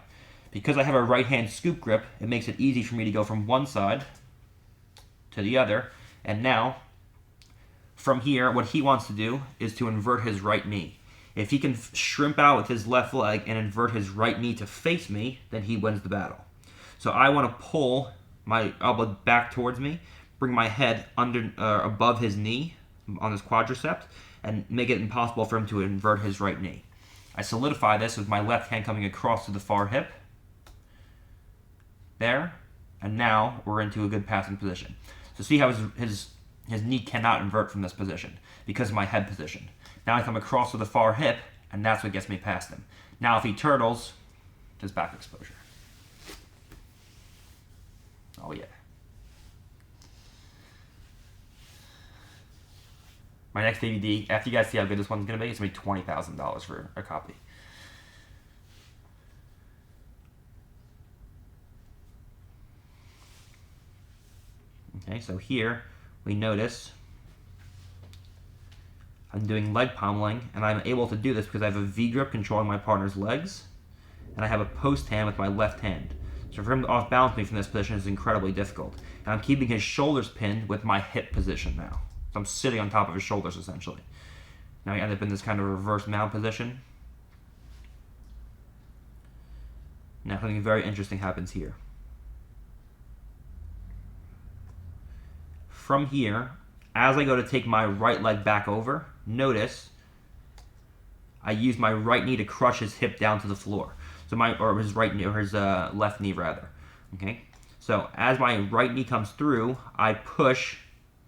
Because I have a right hand scoop grip, it makes it easy for me to go from one side to the other, and now from here, what he wants to do is to invert his right knee. If he can shrimp out with his left leg and invert his right knee to face me, then he wins the battle. So I want to pull my elbow back towards me, bring my head above his knee on his quadriceps, and make it impossible for him to invert his right knee. I solidify this with my left hand coming across to the far hip. There. And now we're into a good passing position. So see how his knee cannot invert from this position because of my head position. Now I come across to the far hip, and that's what gets me past him. Now if he turtles, his back exposure. Oh yeah. My next DVD, after you guys see how good this one's going to be, it's going to be $20,000 for a copy. Okay, so here we notice I'm doing leg pommeling, and I'm able to do this because I have a V-grip controlling my partner's legs, and I have a post hand with my left hand. So for him to off-balance me from this position is incredibly difficult. And I'm keeping his shoulders pinned with my hip position now. So I'm sitting on top of his shoulders, essentially. Now we end up in this kind of reverse mount position. Now something very interesting happens here. From here, as I go to take my right leg back over, notice I use my right knee to crush his hip down to the floor. So his left knee rather. Okay. So as my right knee comes through, I push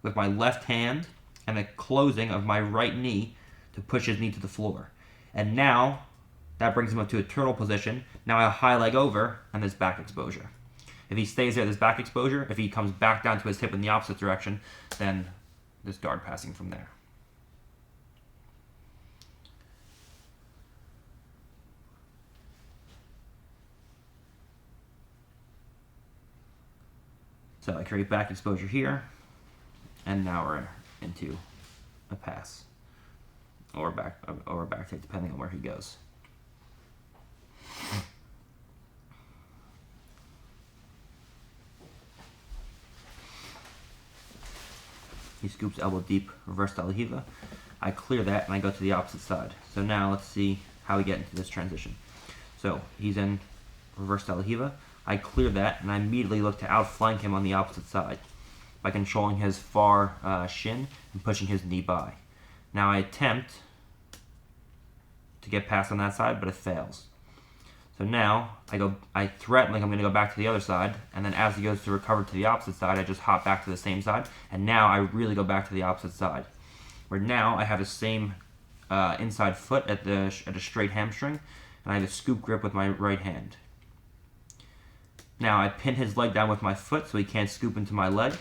with my left hand and the closing of my right knee to push his knee to the floor. And now that brings him up to a turtle position. Now I high leg over and this back exposure. If he stays there, this back exposure. If he comes back down to his hip in the opposite direction, then this guard passing from there. So I create back exposure here, and now we're into a pass or a back take, depending on where he goes. He scoops elbow deep, reverse De La Riva. I clear that and I go to the opposite side. So now let's see how we get into this transition. So he's in reverse De La Riva. I clear that and I immediately look to outflank him on the opposite side by controlling his far shin and pushing his knee by. Now I attempt to get past on that side, but it fails. So now I threaten like I'm going to go back to the other side, and then as he goes to recover to the opposite side, I just hop back to the same side, and now I really go back to the opposite side. Where now I have the same inside foot at a straight hamstring, and I have a scoop grip with my right hand. Now I pin his leg down with my foot so he can't scoop into my leg,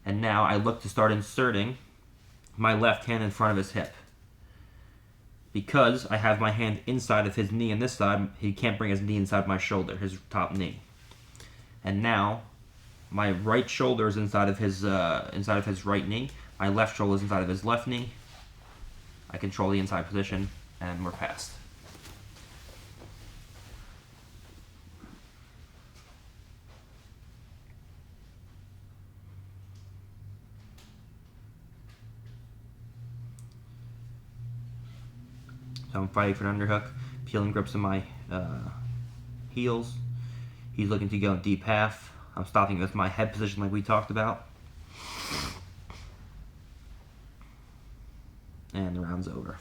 and now I look to start inserting my left hand in front of his hip. Because I have my hand inside of his knee on this side, he can't bring his knee inside my shoulder, his top knee. And now, my right shoulder is inside of his right knee. My left shoulder is inside of his left knee. I control the inside position, and we're past. So I'm fighting for an underhook, peeling grips on my heels. He's looking to go deep half. I'm stopping with my head position like we talked about. And the round's over.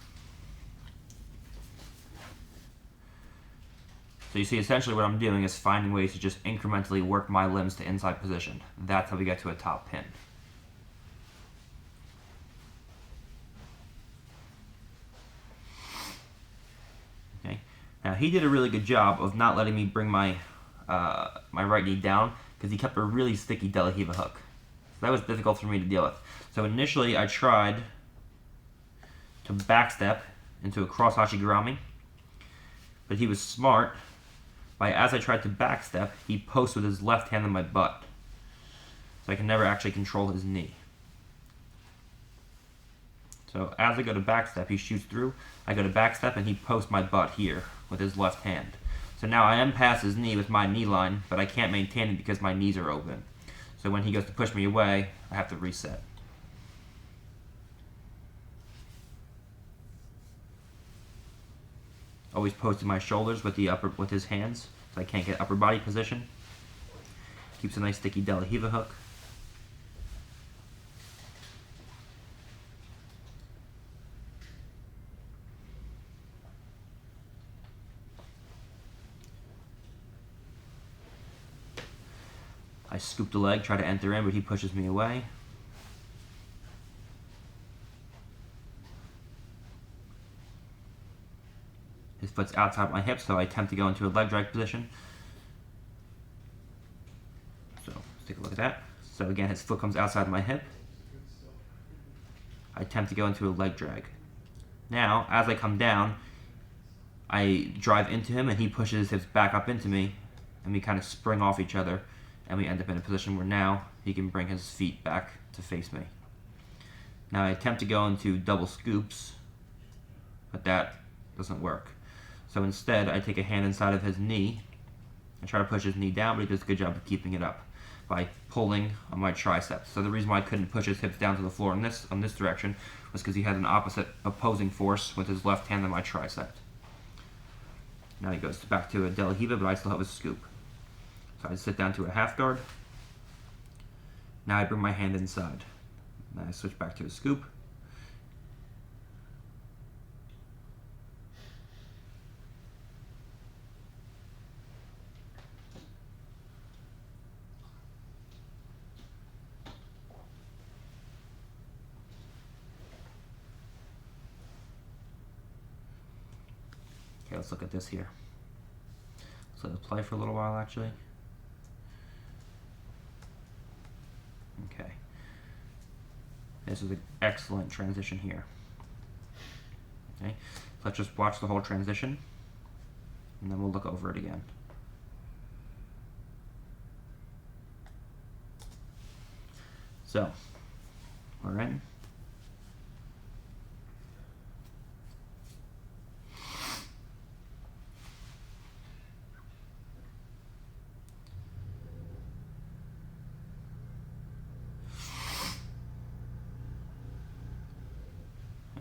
So you see, essentially what I'm doing is finding ways to just incrementally work my limbs to inside position. That's how we get to a top pin. Okay. Now he did a really good job of not letting me bring my my right knee down because he kept a really sticky De La Riva hook. So that was difficult for me to deal with. So initially I tried to backstep into a cross hachigurami, but he was smart. As I tried to backstep, he posts with his left hand on my butt, so I can never actually control his knee. So as I go to backstep, he shoots through. I go to backstep, and he posts my butt here with his left hand. So now I am past his knee with my knee line, but I can't maintain it because my knees are open. So when he goes to push me away, I have to reset. Always posting my shoulders with his hands, so I can't get upper body position. Keeps a nice sticky De La Riva hook. I scoop the leg, try to enter in, but he pushes me away. His foot's outside my hip, so I attempt to go into a leg drag position. So let's take a look at that. So again, his foot comes outside my hip. I attempt to go into a leg drag. Now, as I come down, I drive into him, and he pushes his hips back up into me, and we kind of spring off each other, and we end up in a position where now he can bring his feet back to face me. Now I attempt to go into double scoops, but that doesn't work. So instead, I take a hand inside of his knee and try to push his knee down, but he does a good job of keeping it up by pulling on my triceps. So the reason why I couldn't push his hips down to the floor in this direction was because he had an opposing force with his left hand on my tricep. Now he goes back to a De La Riva, but I still have a scoop. So I sit down to a half guard. Now I bring my hand inside. Now I switch back to a scoop. Okay, let's look at this here. So let's play for a little while, actually. Okay. This is an excellent transition here. Okay, so let's just watch the whole transition, and then we'll look over it again. So, we're in.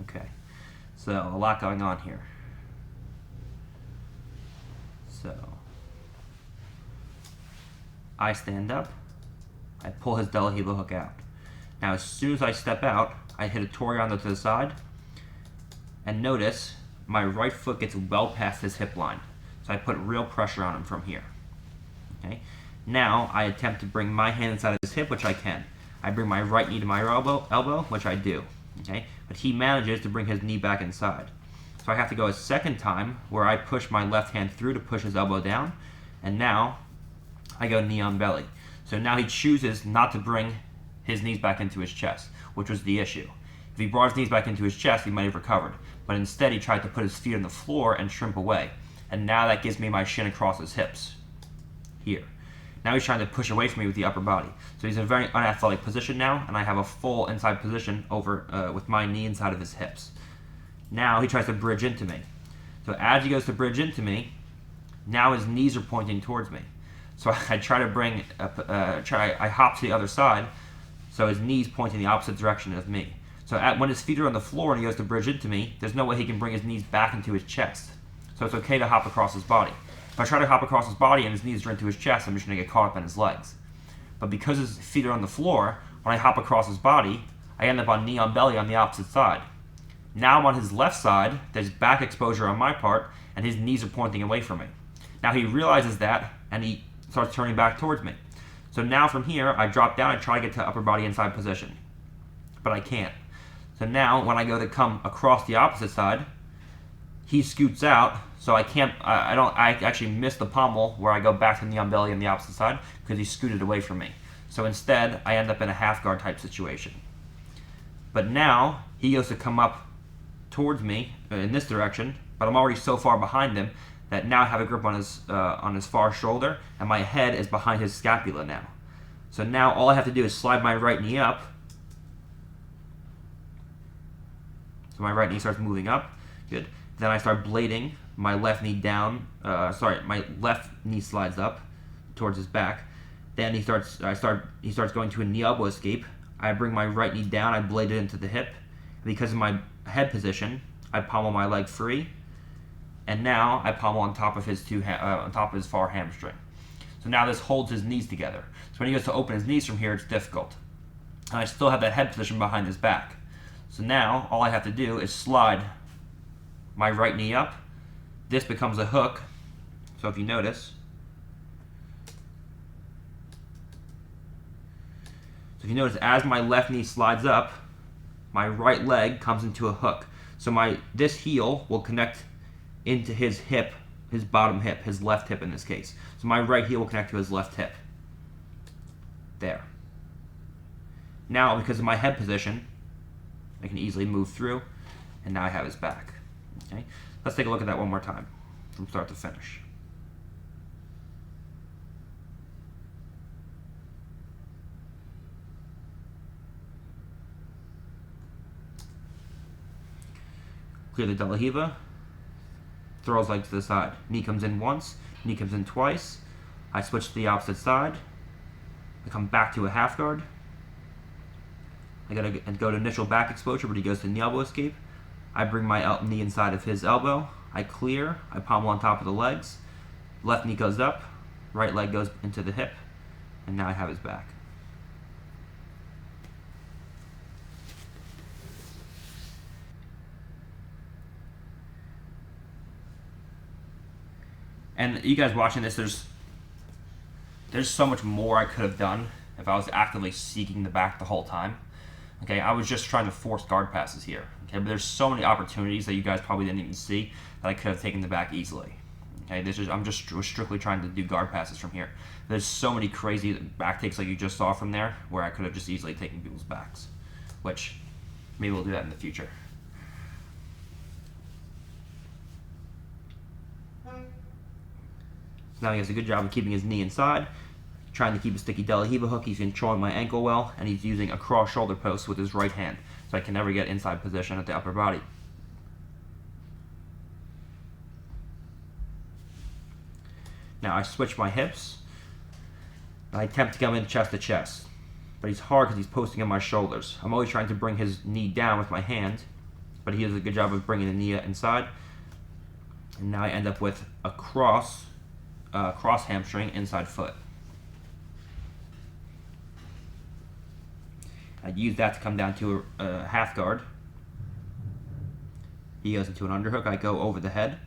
Okay, so a lot going on here. So, I stand up, I pull his De La Riva hook out. Now as soon as I step out, I hit a Toreando to the side, and notice my right foot gets well past his hip line. So I put real pressure on him from here. Okay. Now I attempt to bring my hand inside of his hip, which I can. I bring my right knee to my elbow, which I do. Okay. But he manages to bring his knee back inside. So I have to go a second time where I push my left hand through to push his elbow down. And now I go knee on belly. So now he chooses not to bring his knees back into his chest, which was the issue. If he brought his knees back into his chest, he might have recovered. But instead, he tried to put his feet on the floor and shrimp away. And now that gives me my shin across his hips. Here. Now he's trying to push away from me with the upper body. So he's in a very unathletic position now, and I have a full inside position over with my knee inside of his hips. Now he tries to bridge into me. So as he goes to bridge into me, now his knees are pointing towards me. So I try to bring, I hop to the other side, so his knees pointing the opposite direction of me. So when his feet are on the floor and he goes to bridge into me, there's no way he can bring his knees back into his chest. So it's okay to hop across his body. If I try to hop across his body and his knees are into his chest, I'm just going to get caught up in his legs. But because his feet are on the floor, when I hop across his body, I end up on knee on belly on the opposite side. Now I'm on his left side, there's back exposure on my part, and his knees are pointing away from me. Now he realizes that, and he starts turning back towards me. So now from here, I drop down and try to get to upper body inside position. But I can't. So now, when I go to come across the opposite side, he scoots out, so I can't, I actually miss the pommel where I go back to knee on belly on the opposite side because he scooted away from me. So instead, I end up in a half guard type situation. But now, he goes to come up towards me in this direction, but I'm already so far behind him that now I have a grip on his far shoulder, and my head is behind his scapula now. So now all I have to do is slide my right knee up. So my right knee starts moving up. Good. Then I start blading my left knee down. My left knee slides up towards his back. Then he starts going to a knee elbow escape. I bring my right knee down. I blade it into the hip. Because of my head position, I pommel my leg free. And now I pommel on top of his far hamstring. So now this holds his knees together. So when he goes to open his knees from here, it's difficult. And I still have that head position behind his back. So now all I have to do is slide my right knee up. This becomes a hook. So if you notice, as my left knee slides up, my right leg comes into a hook. So this heel will connect into his hip, his bottom hip, his left hip in this case. So my right heel will connect to his left hip. There. Now, because of my head position, I can easily move through, and now I have his back. Okay? Let's take a look at that one more time, from start to finish. Clear the De La Riva. Throws legs to the side. Knee comes in once, knee comes in twice. I switch to the opposite side. I come back to a half guard. I go to initial back exposure, but he goes to knee elbow escape. I bring my knee inside of his elbow. I clear. I pommel on top of the legs. Left knee goes up. Right leg goes into the hip. And now I have his back. And you guys watching this, there's so much more I could have done if I was actively seeking the back the whole time. Okay, I was just trying to force guard passes here. Okay, but there's so many opportunities that you guys probably didn't even see that I could have taken the back easily. Okay, I'm just strictly trying to do guard passes from here. There's so many crazy back takes like you just saw from there where I could have just easily taken people's backs, which maybe we'll do that in the future. So now he does a good job of keeping his knee inside, trying to keep a sticky De La Riva hook. He's controlling my ankle well, and he's using a cross shoulder post with his right hand, so I can never get inside position at the upper body. Now I switch my hips. I attempt to come in chest to chest, but he's hard because he's posting on my shoulders. I'm always trying to bring his knee down with my hand, but he does a good job of bringing the knee inside. And now I end up with a cross hamstring inside foot. I'd use that to come down to a half guard. He goes into an underhook. I go over the head.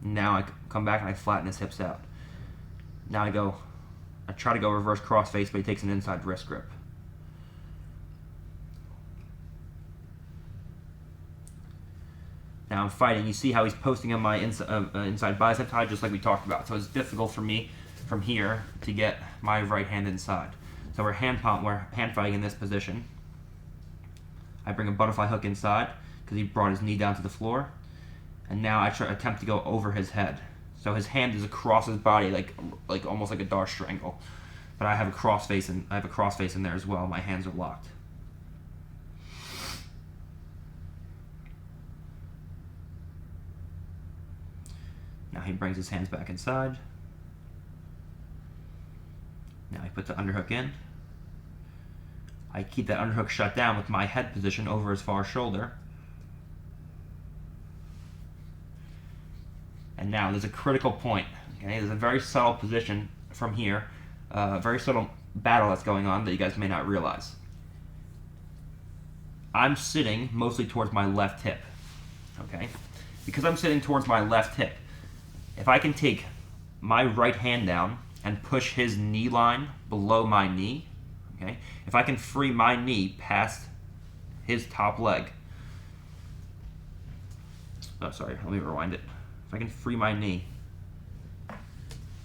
Now I come back and I flatten his hips out. Now I try to go reverse crossface, but he takes an inside wrist grip. Now I'm fighting. You see how he's posting on my inside bicep tie, just like we talked about. So it's difficult for me from here to get my right hand inside. So we're hand fighting in this position. I bring a butterfly hook inside because he brought his knee down to the floor, and now I attempt to go over his head. So his hand is across his body, like almost like a Darce strangle. But I have a crossface in there as well. My hands are locked. Now he brings his hands back inside. Now he puts the underhook in. I keep that underhook shut down with my head position over his far shoulder. And now there's a critical point. Okay, there's a very subtle position from here, a very subtle battle that's going on that you guys may not realize. I'm sitting mostly towards my left hip. Okay, because I'm sitting towards my left hip, if I can take my right hand down and push his knee line below my knee, okay, if I can free my knee past his top leg, oh sorry, let me rewind it. If I can free my knee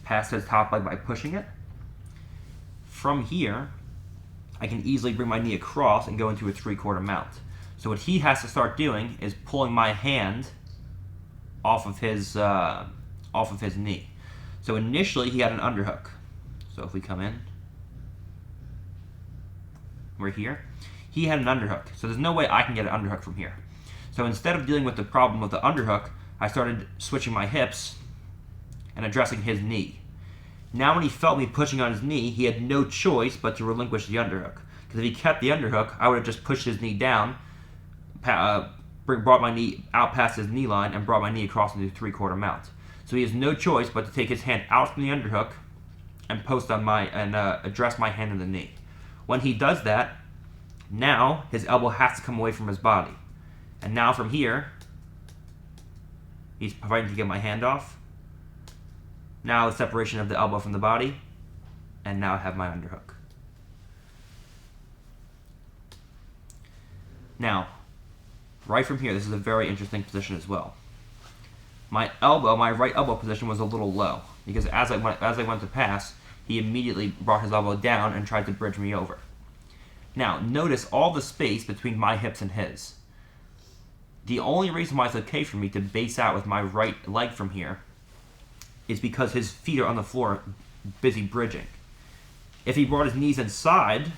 past his top leg by pushing it, from here, I can easily bring my knee across and go into a 3/4 mount. So what he has to start doing is pulling my hand off of his knee. So initially he had an underhook. So if we come in, we're here. He had an underhook. So there's no way I can get an underhook from here. So instead of dealing with the problem with the underhook, I started switching my hips and addressing his knee. Now when he felt me pushing on his knee, he had no choice but to relinquish the underhook. Because if he kept the underhook, I would have just pushed his knee down, brought my knee out past his knee line, and brought my knee across into 3/4 mount. So he has no choice but to take his hand out from the underhook and address my hand in the knee. When he does that, now his elbow has to come away from his body. And now from here, he's fighting to get my hand off. Now the separation of the elbow from the body, and now I have my underhook. Now, right from here, this is a very interesting position as well. My right elbow position was a little low, because as I went to pass, he immediately brought his elbow down and tried to bridge me over. Now, notice all the space between my hips and his. The only reason why it's okay for me to base out with my right leg from here is because his feet are on the floor busy bridging. If he brought his knees inside,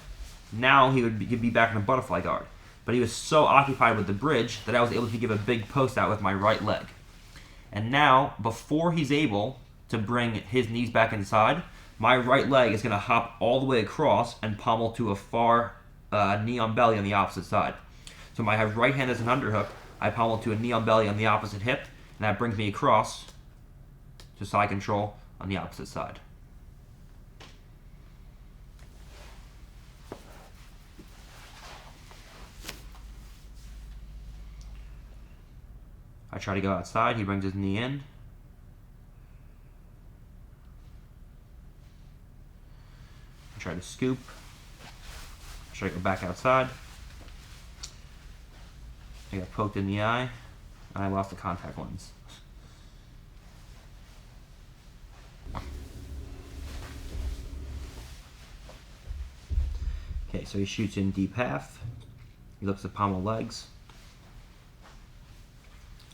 now he'd be back in a butterfly guard. But he was so occupied with the bridge that I was able to give a big post out with my right leg. And now, before he's able to bring his knees back inside, my right leg is going to hop all the way across and pommel to a far knee on belly on the opposite side. So my right hand is an underhook, I pommel to a knee on belly on the opposite hip, and that brings me across to side control on the opposite side. I try to go outside, he brings his knee in. I try to scoop. I try to go back outside. I got poked in the eye, and I lost the contact lens. Okay, so he shoots in deep half. He looks at pommel legs.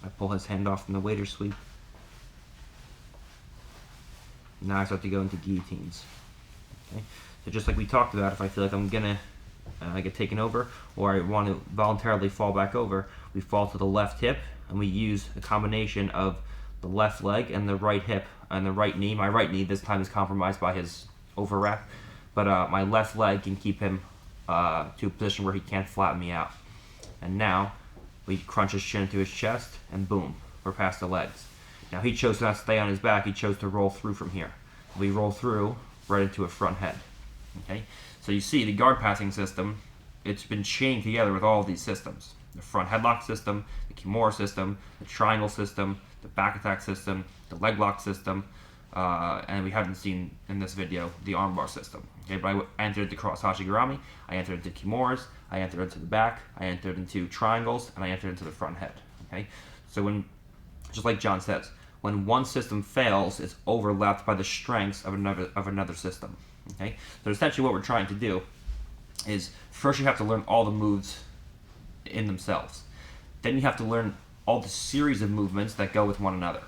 I pull his hand off from the waiter sweep. Now I start to go into guillotines. Okay? So just like we talked about, if I feel like I'm gonna get taken over, or I want to voluntarily fall back over, we fall to the left hip, and we use a combination of the left leg and the right hip and the right knee. My right knee this time is compromised by his overwrap, but my left leg can keep him to a position where he can't flatten me out. And now we crunch his chin into his chest, and boom, we're past the legs. Now he chose to not stay on his back, he chose to roll through from here. We roll through right into a front head. Okay, so you see the guard passing system, it's been chained together with all of these systems. The front headlock system, the Kimura system, the triangle system, the back attack system, the leg lock system, and we haven't seen in this video the armbar system. Okay, but I entered the cross hashigurami, I entered into kimuras, I entered into the back, I entered into triangles, and I entered into the front head. Okay, so when, just like John says, when one system fails, it's overlapped by the strengths of another system. Okay, so essentially what we're trying to do is first you have to learn all the moves in themselves. Then you have to learn all the series of movements that go with one another.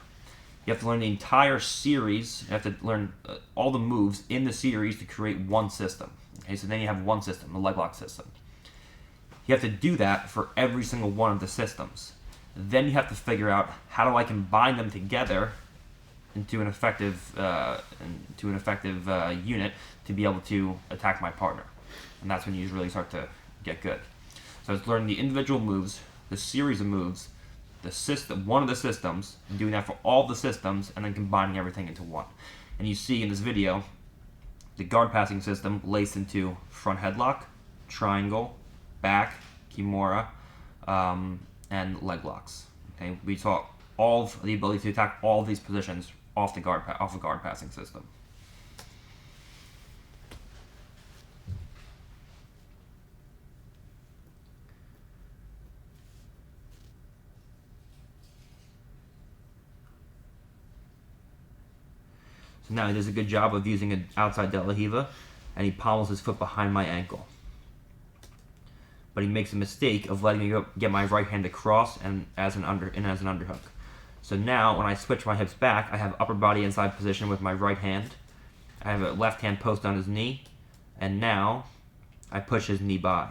You have to learn the entire series. You have to learn all the moves in the series to create one system. Okay, so then you have one system, the leg lock system. You have to do that for every single one of the systems. Then you have to figure out how do I combine them together into an effective unit to be able to attack my partner. And that's when you really start to get good. So it's learning the individual moves, the series of moves, the system, one of the systems, and doing that for all the systems, and then combining everything into one. And you see in this video, the guard passing system laced into front headlock, triangle, back, kimura, and leg locks. Okay, we saw all of the ability to attack all of these positions off the guard passing system. So now he does a good job of using an outside De La Riva, and he pommels his foot behind my ankle. But he makes a mistake of letting me get my right hand across and as an underhook. So now when I switch my hips back, I have upper body inside position with my right hand. I have a left hand post on his knee, and now I push his knee by.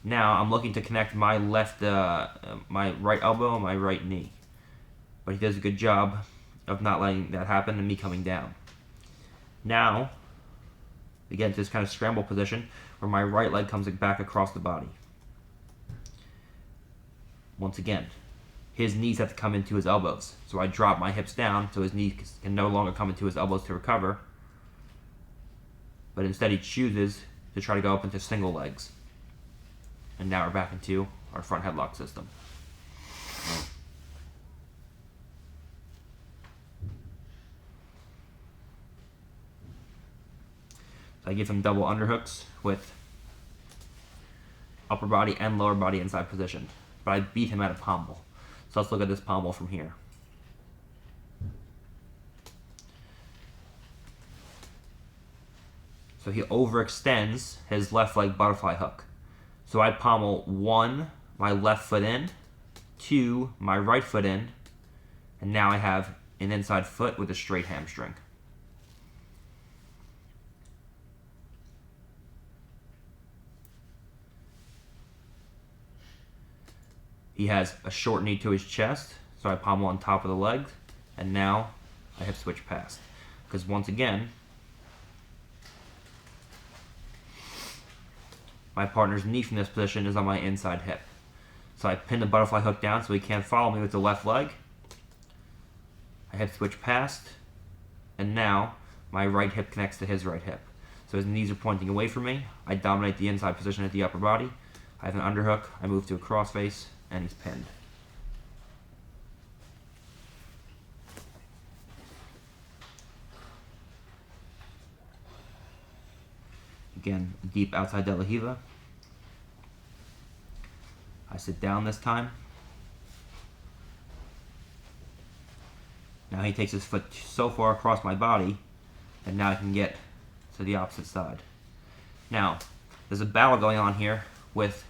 Now I'm looking to connect my my right elbow and my right knee. But he does a good job of not letting that happen and me coming down. Now, we get into this kind of scramble position where my right leg comes back across the body. Once again, his knees have to come into his elbows. So I drop my hips down so his knees can no longer come into his elbows to recover. But instead he chooses to try to go up into single legs. And now we're back into our front headlock system. So I give him double underhooks with upper body and lower body inside position. But I beat him at a pommel. So let's look at this pommel from here. So he overextends his left leg butterfly hook. So I pommel 1, my left foot in, 2, my right foot in, and now I have an inside foot with a straight hamstring. He has a short knee to his chest, so I pommel on top of the leg, and now I hip switch past. Because once again, my partner's knee from this position is on my inside hip. So I pin the butterfly hook down so he can't follow me with the left leg. I hip switch past, and now my right hip connects to his right hip. So his knees are pointing away from me. I dominate the inside position at the upper body. I have an underhook. I move to a crossface, and he's pinned. Again, deep outside De La Riva. I sit down this time. Now he takes his foot so far across my body that now I can get to the opposite side. Now, there's a battle going on here with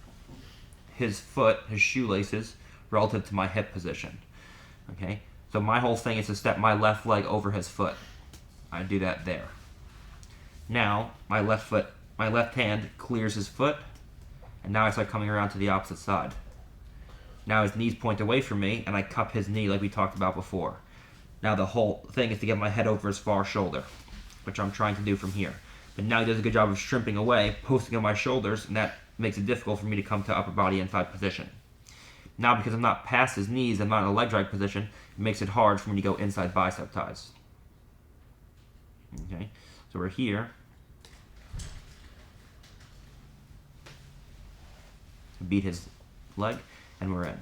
his foot, his shoelaces, relative to my hip position. Okay? So my whole thing is to step my left leg over his foot. I do that there. Now, my left hand clears his foot, and now I start coming around to the opposite side. Now his knees point away from me, and I cup his knee like we talked about before. Now the whole thing is to get my head over his far shoulder, which I'm trying to do from here. But now he does a good job of shrimping away, posting on my shoulders, and that makes it difficult for me to come to upper body inside position. Now because I'm not past his knees, I'm not in a leg drag position, it makes it hard for me to go inside bicep ties. Okay, so we're here. Beat his leg, and we're in.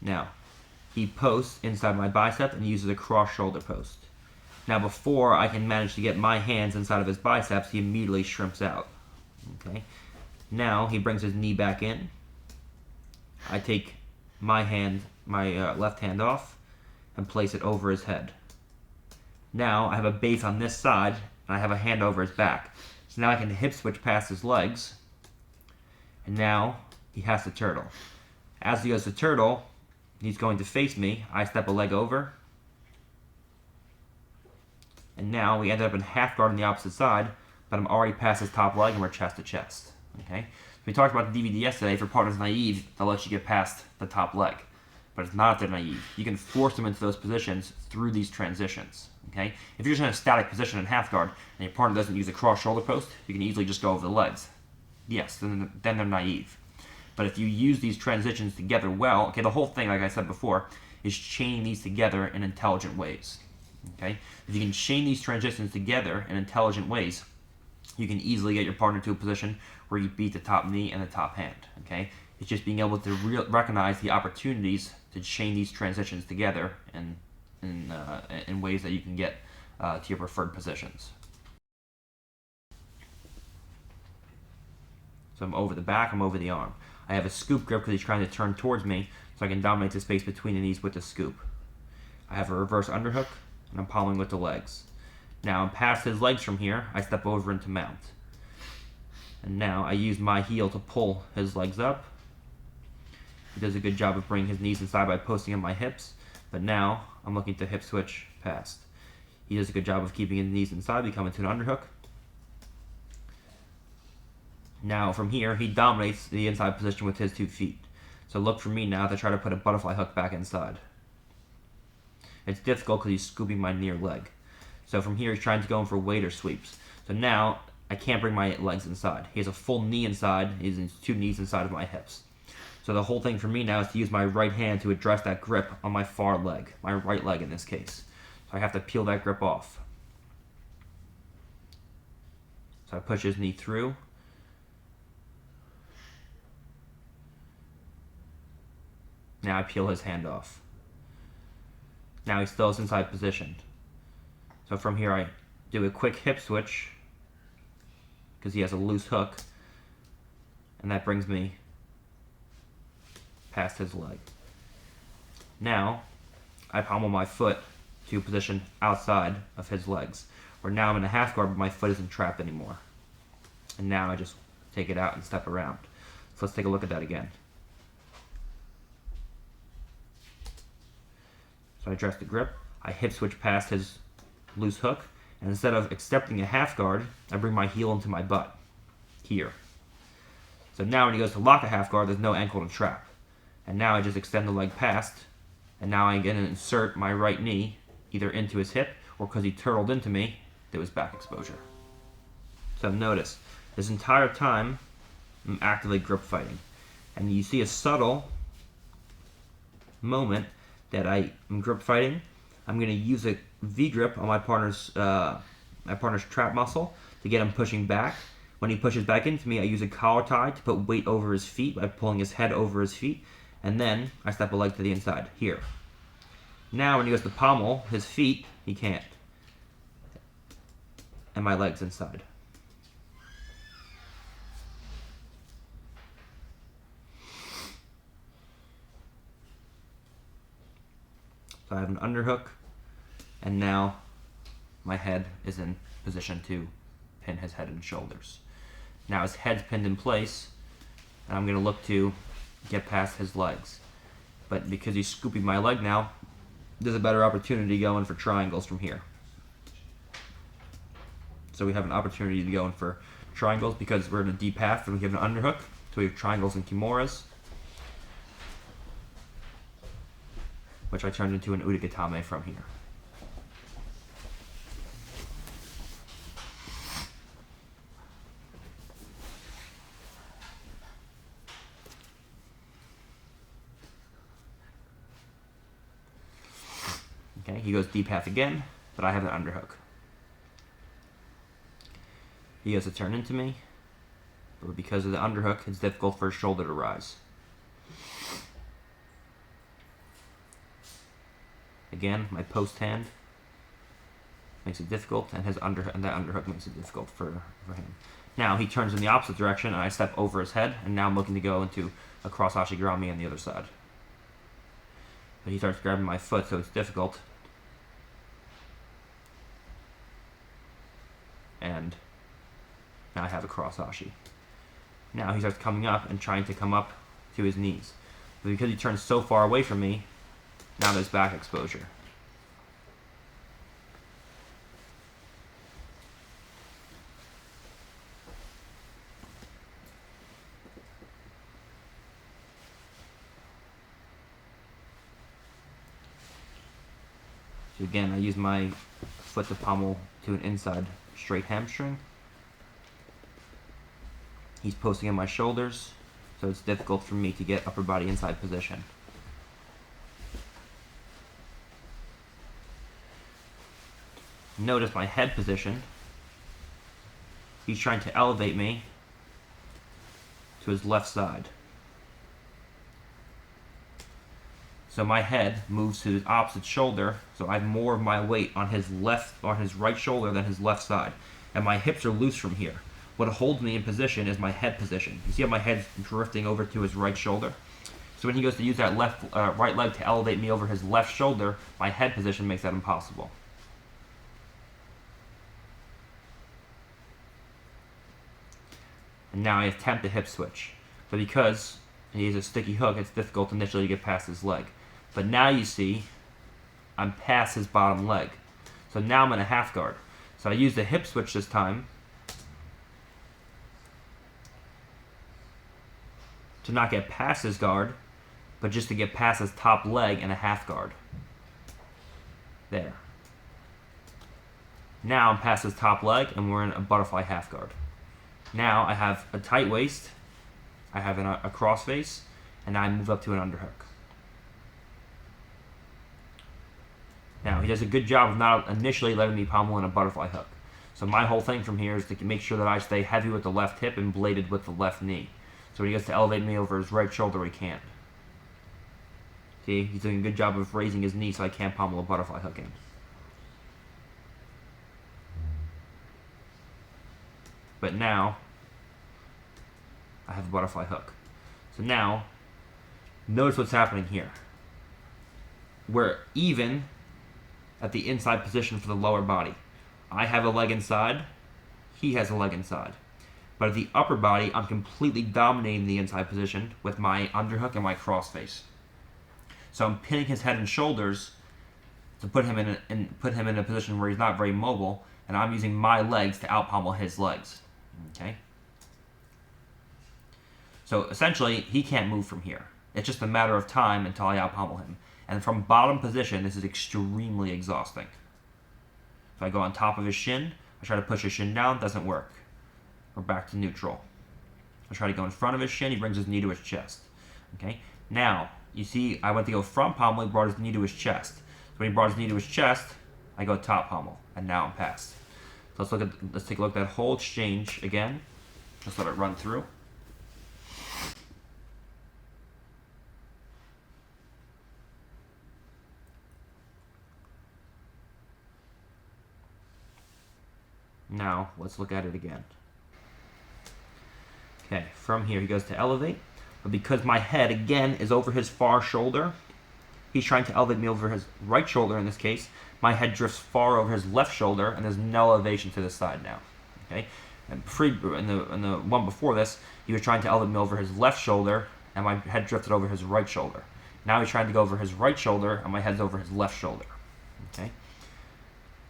Now, he posts inside my bicep and uses a cross shoulder post. Now before I can manage to get my hands inside of his biceps, he immediately shrimps out. Okay. Now he brings his knee back in. I take my left hand off and place it over his head. Now I have a base on this side and I have a hand over his back. So now I can hip switch past his legs. And now he has to turtle. As he goes to turtle, he's going to face me. I step a leg over. And now we ended up in half guard on the opposite side, but I'm already past his top leg and we're chest to chest. Okay? So we talked about the DVD yesterday. For partners naive, they'll let you get past the top leg. But it's not if they're naive. You can force them into those positions through these transitions. Okay? If you're just in a static position in half guard and your partner doesn't use a cross shoulder post, you can easily just go over the legs. Yes, then they're naive. But if you use these transitions together well, okay, the whole thing, like I said before, is chaining these together in intelligent ways. Okay? If you can chain these transitions together in intelligent ways, you can easily get your partner to a position where you beat the top knee and the top hand. Okay? It's just being able to recognize the opportunities to chain these transitions together in ways that you can get to your preferred positions. So I'm over the back, I'm over the arm. I have a scoop grip because he's trying to turn towards me, so I can dominate the space between the knees with the scoop. I have a reverse underhook, and I'm palming with the legs. Now I'm past his legs from here, I step over into mount. And now I use my heel to pull his legs up. He does a good job of bringing his knees inside by posting on my hips, but now I'm looking to hip switch past. He does a good job of keeping his knees inside, becoming to an underhook. Now from here, he dominates the inside position with his 2 feet. So look for me now to try to put a butterfly hook back inside. It's difficult because he's scooping my near leg. So from here, he's trying to go in for waiter sweeps. So now, I can't bring my legs inside. He has a full knee inside, he's in 2 knees inside of my hips. So the whole thing for me now is to use my right hand to address that grip on my far leg, my right leg in this case. So I have to peel that grip off. So I push his knee through. Now I peel his hand off. Now he still is inside position. So from here I do a quick hip switch because he has a loose hook, and that brings me past his leg. Now I pommel my foot to a position outside of his legs, where now I'm in a half guard but my foot isn't trapped anymore. And now I just take it out and step around. So let's take a look at that again. So I address the grip, I hip switch past his loose hook, and instead of accepting a half guard, I bring my heel into my butt, here. So now when he goes to lock a half guard, there's no ankle to trap. And now I just extend the leg past, and now I'm going to insert my right knee either into his hip, or because he turtled into me, there was back exposure. So notice, this entire time, I'm actively grip fighting. And you see a subtle moment that I am grip fighting. I'm going to use a V-grip on my partner's trap muscle to get him pushing back. When he pushes back into me, I use a collar tie to put weight over his feet by pulling his head over his feet, and then I step a leg to the inside, here. Now when he goes to pommel his feet, he can't. And my leg's inside. So I have an underhook, and now my head is in position to pin his head and shoulders. Now his head's pinned in place, and I'm going to look to get past his legs. But because he's scooping my leg now, there's a better opportunity going for triangles from here. So we have an opportunity to go in for triangles because we're in a deep half and we have an underhook. So we have triangles and kimuras, which I turned into an udagatame from here. Okay, he goes deep half again, but I have an underhook. He goes to turn into me, but because of the underhook, it's difficult for his shoulder to rise. Again, my post hand makes it difficult, and that underhook makes it difficult for him. Now he turns in the opposite direction, and I step over his head, and now I'm looking to go into a cross Ashigarami on the other side. But he starts grabbing my foot, so it's difficult. And now I have a cross Ashi. Now he starts coming up and trying to come up to his knees. But because he turns so far away from me, now there's back exposure. So again, I use my foot to pommel to an inside straight hamstring. He's posting on my shoulders, so it's difficult for me to get upper body inside position. Notice my head position. He's trying to elevate me to his left side. So my head moves to the opposite shoulder, so I have more of my weight on his right shoulder than his left side. And my hips are loose from here. What holds me in position is my head position. You see how my head's drifting over to his right shoulder? So when he goes to use that right leg to elevate me over his left shoulder, my head position makes that impossible. And now I attempt a hip switch. But because he has a sticky hook, it's difficult initially to get past his leg. But now you see, I'm past his bottom leg. So now I'm in a half guard. So I use the hip switch this time to not get past his guard, but just to get past his top leg in a half guard. There. Now I'm past his top leg and we're in a butterfly half guard. Now I have a tight waist, I have a cross face, and now I move up to an underhook. Now he does a good job of not initially letting me pommel in a butterfly hook. So my whole thing from here is to make sure that I stay heavy with the left hip and bladed with the left knee. So when he gets to elevate me over his right shoulder, he can't. See, he's doing a good job of raising his knee so I can't pommel a butterfly hook in. But now, I have a butterfly hook. So now, notice what's happening here. We're even at the inside position for the lower body. I have a leg inside, he has a leg inside. But at the upper body, I'm completely dominating the inside position with my underhook and my crossface. So I'm pinning his head and shoulders to put him in a position where he's not very mobile, and I'm using my legs to out-pommel his legs. Okay? So essentially, he can't move from here. It's just a matter of time until I out-pommel him. And from bottom position, this is extremely exhausting. If I go on top of his shin, I try to push his shin down, doesn't work. We're back to neutral. I try to go in front of his shin, he brings his knee to his chest. Okay? Now, you see, I went to go front pommel, he brought his knee to his chest. So when he brought his knee to his chest, I go top pommel, and now I'm past. So let's take a look at that whole exchange again. Just let it run through. Now, let's look at it again. Okay, from here he goes to elevate, but because my head, again, is over his far shoulder, he's trying to elevate me over his right shoulder in this case. My head drifts far over his left shoulder, and there's no elevation to this side now. Okay, and in the one before this, he was trying to elevate me over his left shoulder, and my head drifted over his right shoulder. Now he's trying to go over his right shoulder, and my head's over his left shoulder. Okay,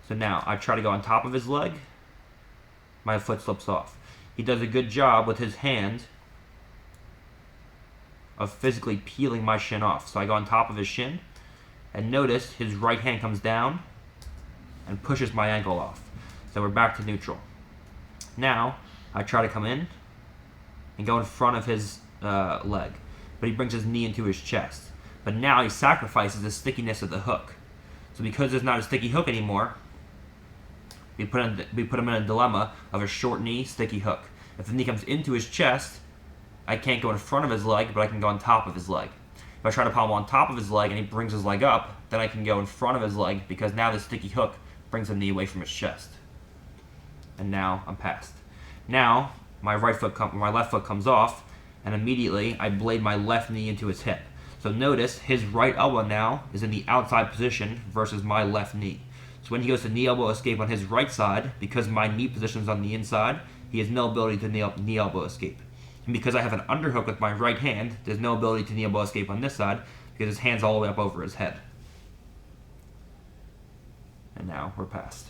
so now I try to go on top of his leg. My foot slips off. He does a good job with his hand of physically peeling my shin off. So I go on top of his shin, and notice his right hand comes down and pushes my ankle off. So we're back to neutral. Now, I try to come in and go in front of his leg, but he brings his knee into his chest. But now he sacrifices the stickiness of the hook. So because there's not a sticky hook anymore, we put him in a dilemma of a short knee, sticky hook. If the knee comes into his chest, I can't go in front of his leg, but I can go on top of his leg. If I try to pommel on top of his leg and he brings his leg up, then I can go in front of his leg because now the sticky hook brings the knee away from his chest. And now I'm passed. Now my left foot comes off, and immediately I blade my left knee into his hip. So notice his right elbow now is in the outside position versus my left knee. So when he goes to knee elbow escape on his right side, because my knee position is on the inside, he has no ability to knee elbow escape. And because I have an underhook with my right hand, there's no ability to knee elbow escape on this side because his hand's all the way up over his head. And now we're passed.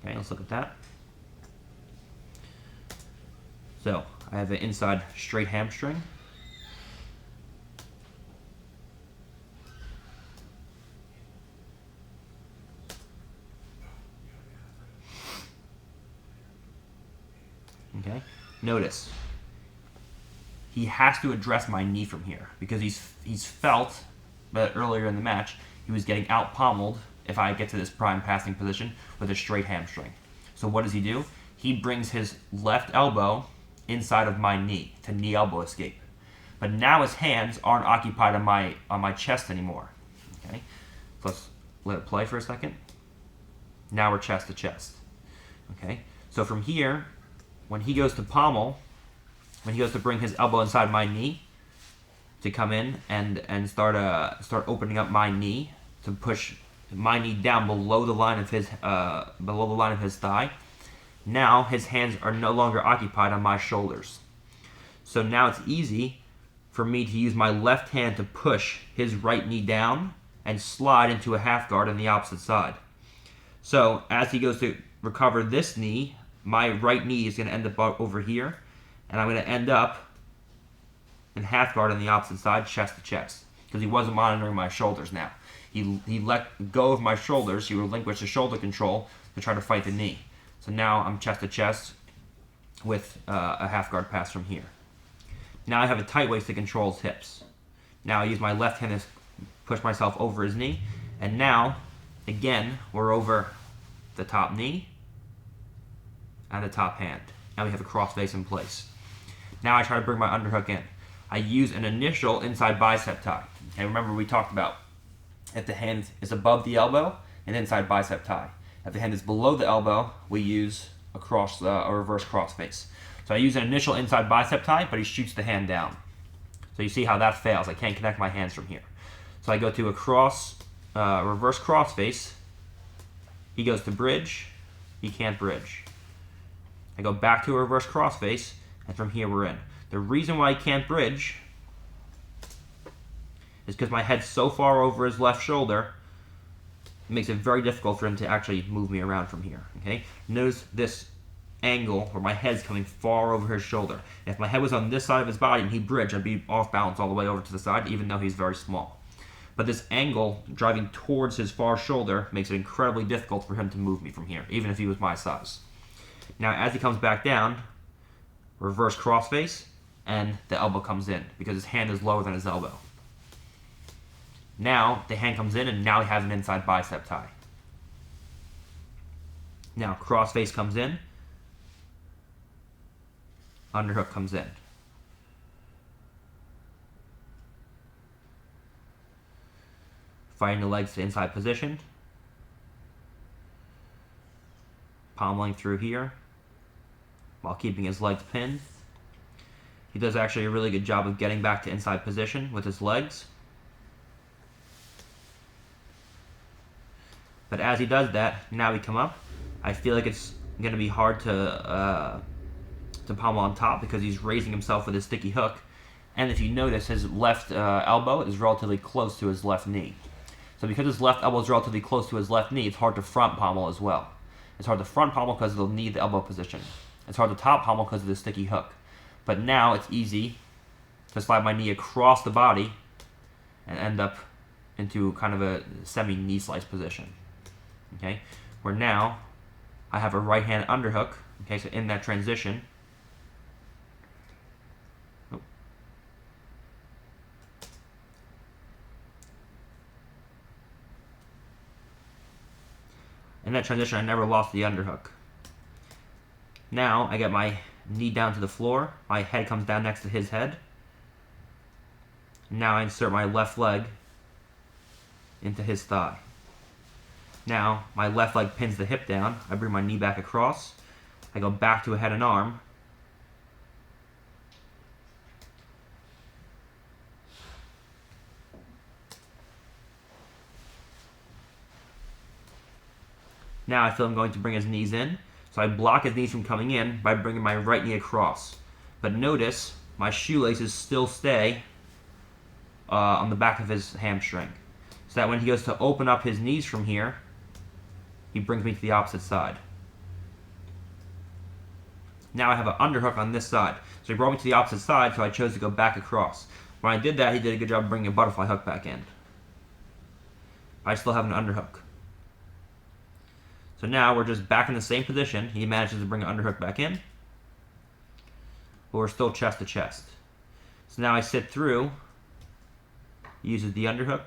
Okay, let's look at that. So, I have an inside straight hamstring. Okay, notice he has to address my knee from here because he's felt that earlier in the match he was getting out pommeled if I get to this prime passing position with a straight hamstring. So what does he do? He brings his left elbow inside of my knee to knee elbow escape. But now his hands aren't occupied on my chest anymore. Okay, so let's let it play for a second. Now we're chest to chest. Okay, so from here, when he goes to pommel, when he goes to bring his elbow inside my knee to come in and start opening up my knee to push my knee down below the line of his thigh. Now his hands are no longer occupied on my shoulders. So now it's easy for me to use my left hand to push his right knee down and slide into a half guard on the opposite side. So as he goes to recover this knee, my right knee is going to end up over here, and I'm going to end up in half guard on the opposite side, chest to chest, because he wasn't monitoring my shoulders now. He let go of my shoulders. He relinquished the shoulder control to try to fight the knee. So now I'm chest to chest with a half guard pass from here. Now I have a tight waist to control his hips. Now I use my left hand to push myself over his knee. And now, again, we're over the top knee and the top hand. Now we have a cross face in place. Now I try to bring my underhook in. I use an initial inside bicep tie. And remember we talked about if the hand is above the elbow, an inside bicep tie. If the hand is below the elbow, we use a reverse cross face. So I use an initial inside bicep tie, but he shoots the hand down. So you see how that fails. I can't connect my hands from here. So I go to a reverse cross face. He goes to bridge. He can't bridge. I go back to a reverse cross face, and from here we're in. The reason why he can't bridge is because my head's so far over his left shoulder, it makes it very difficult for him to actually move me around from here. Okay? Notice this angle where my head's coming far over his shoulder. If my head was on this side of his body and he bridged, I'd be off balance all the way over to the side, even though he's very small. But this angle driving towards his far shoulder makes it incredibly difficult for him to move me from here, even if he was my size. Now, as he comes back down, reverse crossface, and the elbow comes in because his hand is lower than his elbow. Now, the hand comes in, and now he has an inside bicep tie. Now, crossface comes in, underhook comes in. Fighting the legs to inside position. Pommeling through here while keeping his legs pinned. He does actually a really good job of getting back to inside position with his legs. But as he does that, now we come up. I feel like it's going to be hard to pommel on top because he's raising himself with his sticky hook. And if you notice, his left elbow is relatively close to his left knee. So because his left elbow is relatively close to his left knee, it's hard to front pommel as well. It's hard to front pommel because of the knee, the elbow position. It's hard to top pommel because of the sticky hook. But now it's easy to slide my knee across the body and end up into kind of a semi-knee slice position. Okay, where now I have a right hand underhook. Okay, so in that transition, In that transition, I never lost the underhook. Now, I get my knee down to the floor. My head comes down next to his head. Now I insert my left leg into his thigh. Now, my left leg pins the hip down. I bring my knee back across. I go back to a head and arm. Now I feel I'm going to bring his knees in. So I block his knees from coming in by bringing my right knee across. But notice, my shoelaces still stay on the back of his hamstring. So that when he goes to open up his knees from here, he brings me to the opposite side. Now I have an underhook on this side. So he brought me to the opposite side, so I chose to go back across. When I did that, he did a good job bringing a butterfly hook back in. I still have an underhook. So now we're just back in the same position. He manages to bring an underhook back in. But we're still chest to chest. So now I sit through, uses the underhook.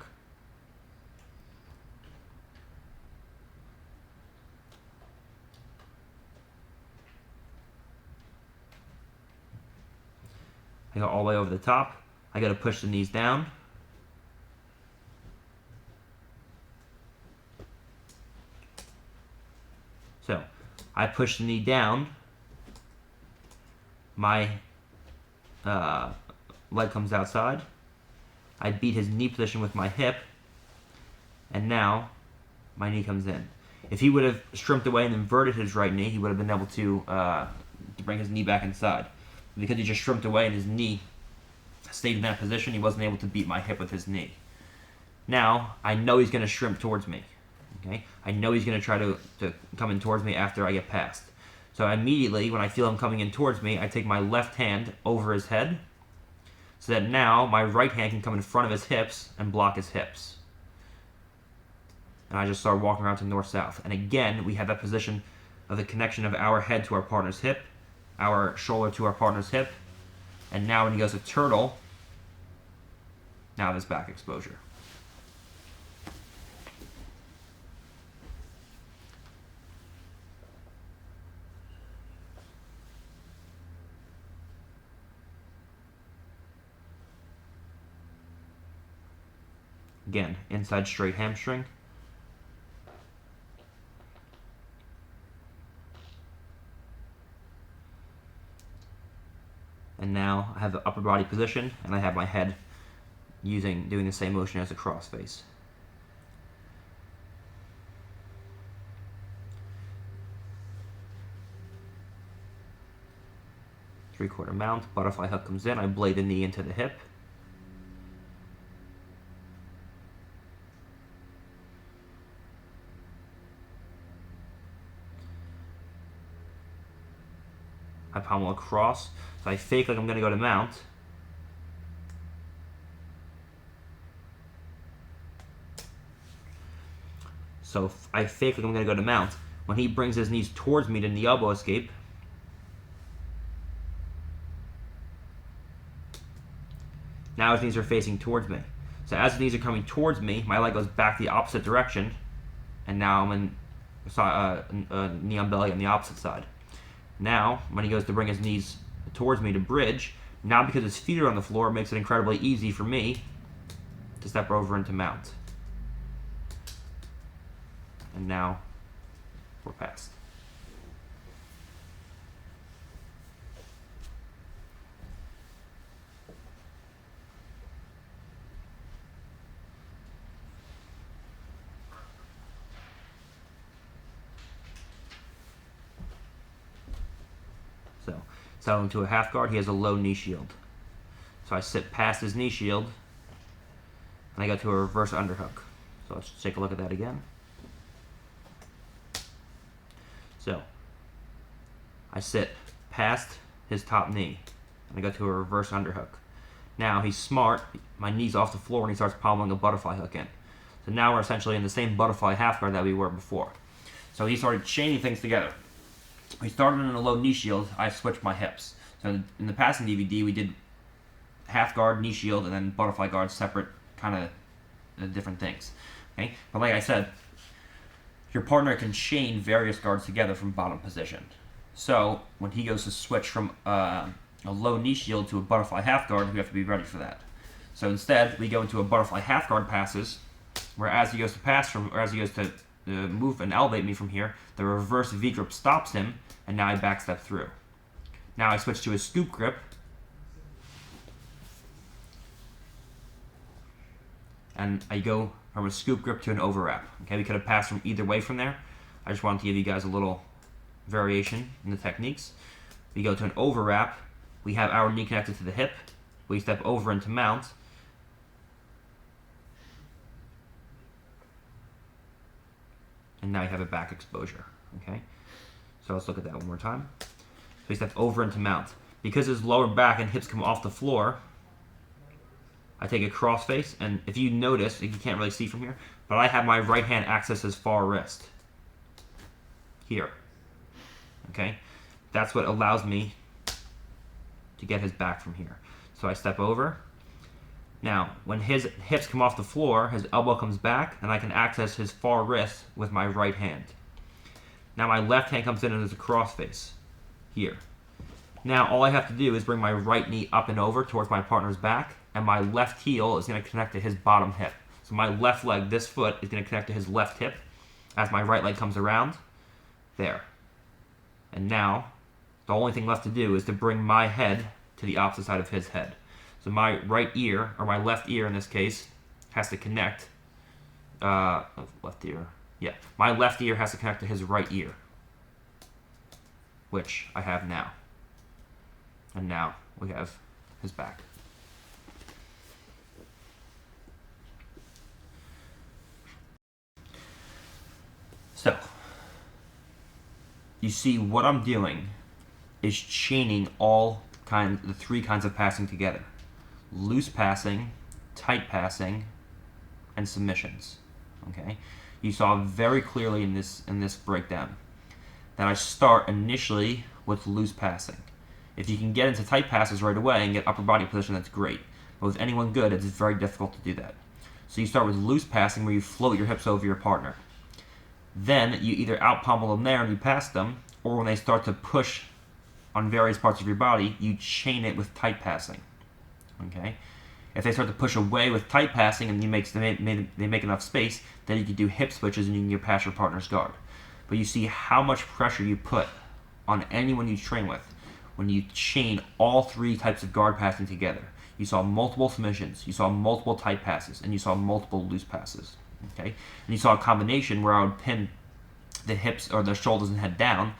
I go all the way over the top. I got to push the knees down. So, I push the knee down. My leg comes outside. I beat his knee position with my hip. And now, my knee comes in. If he would have stripped away and inverted his right knee, he would have been able to bring his knee back inside. Because he just stripped away and his knee stayed in that position, he wasn't able to beat my hip with his knee. Now, I know he's going to shrimp towards me. Okay, I know he's going to try to come in towards me after I get past. So immediately, when I feel him coming in towards me, I take my left hand over his head so that now my right hand can come in front of his hips and block his hips. And I just start walking around to north-south. And again, we have that position of the connection of our head to our partner's hip, our shoulder to our partner's hip, and now when he goes to turtle, now this back exposure. Again, inside straight hamstring. And now I have the upper body position, and I have my head doing the same motion as a cross face. Three-quarter mount, butterfly hook comes in, I blade the knee into the hip. I pommel across, so I fake like I'm going to go to mount. So I fake like I'm going to go to mount. When he brings his knees towards me to knee elbow escape, now his knees are facing towards me. So as his knees are coming towards me, my leg goes back the opposite direction, and now I'm in knee on belly on the opposite side. Now, when he goes to bring his knees towards me to bridge, now because his feet are on the floor, it makes it incredibly easy for me to step over into mount. And now, we're past. So, settle into a half guard, he has a low knee shield. So I sit past his knee shield, and I go to a reverse underhook. So let's take a look at that again. So, I sit past his top knee, and I go to a reverse underhook. Now, he's smart, my knee's off the floor, and he starts pommeling a butterfly hook in. So now we're essentially in the same butterfly half guard that we were before. So he started chaining things together. We started in a low knee shield, I switched my hips. So in the passing DVD, we did half guard, knee shield, and then butterfly guard, separate kind of different things. Okay, but like I said, your partner can chain various guards together from bottom position. So when he goes to switch from a low knee shield to a butterfly half guard, we have to be ready for that. So instead, we go into a butterfly half guard passes, where as he goes to pass from, or as he goes to move and elevate me from here, the reverse V grip stops him, and now I backstep through. Now I switch to a scoop grip, and I go from a scoop grip to an overwrap. Okay, we could have passed from either way from there. I just wanted to give you guys a little variation in the techniques. We go to an overwrap. We have our knee connected to the hip. We step over into mount. And now you have a back exposure. Okay, so let's look at that one more time. So we step over into mount. Because his lower back and hips come off the floor, I take a crossface, and if you notice, you can't really see from here, but I have my right hand access his far wrist. Here. Okay? That's what allows me to get his back from here. So I step over. Now, when his hips come off the floor, his elbow comes back, and I can access his far wrist with my right hand. Now my left hand comes in and there's a crossface. Here. Now all I have to do is bring my right knee up and over towards my partner's back, and my left heel is going to connect to his bottom hip. So my left leg, this foot, is going to connect to his left hip as my right leg comes around. There. And now, the only thing left to do is to bring my head to the opposite side of his head. So my right ear, or my left ear in this case, has to connect. Left ear. Yeah. My left ear has to connect to his right ear, which I have now. And now we have his back. So, you see what I'm doing is chaining the three kinds of passing together. Loose passing, tight passing, and submissions. Okay? You saw very clearly in this breakdown that I start initially with loose passing. If you can get into tight passes right away and get upper body position, that's great. But with anyone good, it's very difficult to do that. So you start with loose passing where you float your hips over your partner. Then you either out pommel them there and you pass them, or when they start to push on various parts of your body, you chain it with tight passing. Okay? If they start to push away with tight passing and they make enough space, then you can do hip switches and you can get past your partner's guard. But you see how much pressure you put on anyone you train with when you chain all three types of guard passing together. You saw multiple submissions, you saw multiple tight passes, and you saw multiple loose passes. Okay? And you saw a combination where I would pin the hips or the shoulders and head down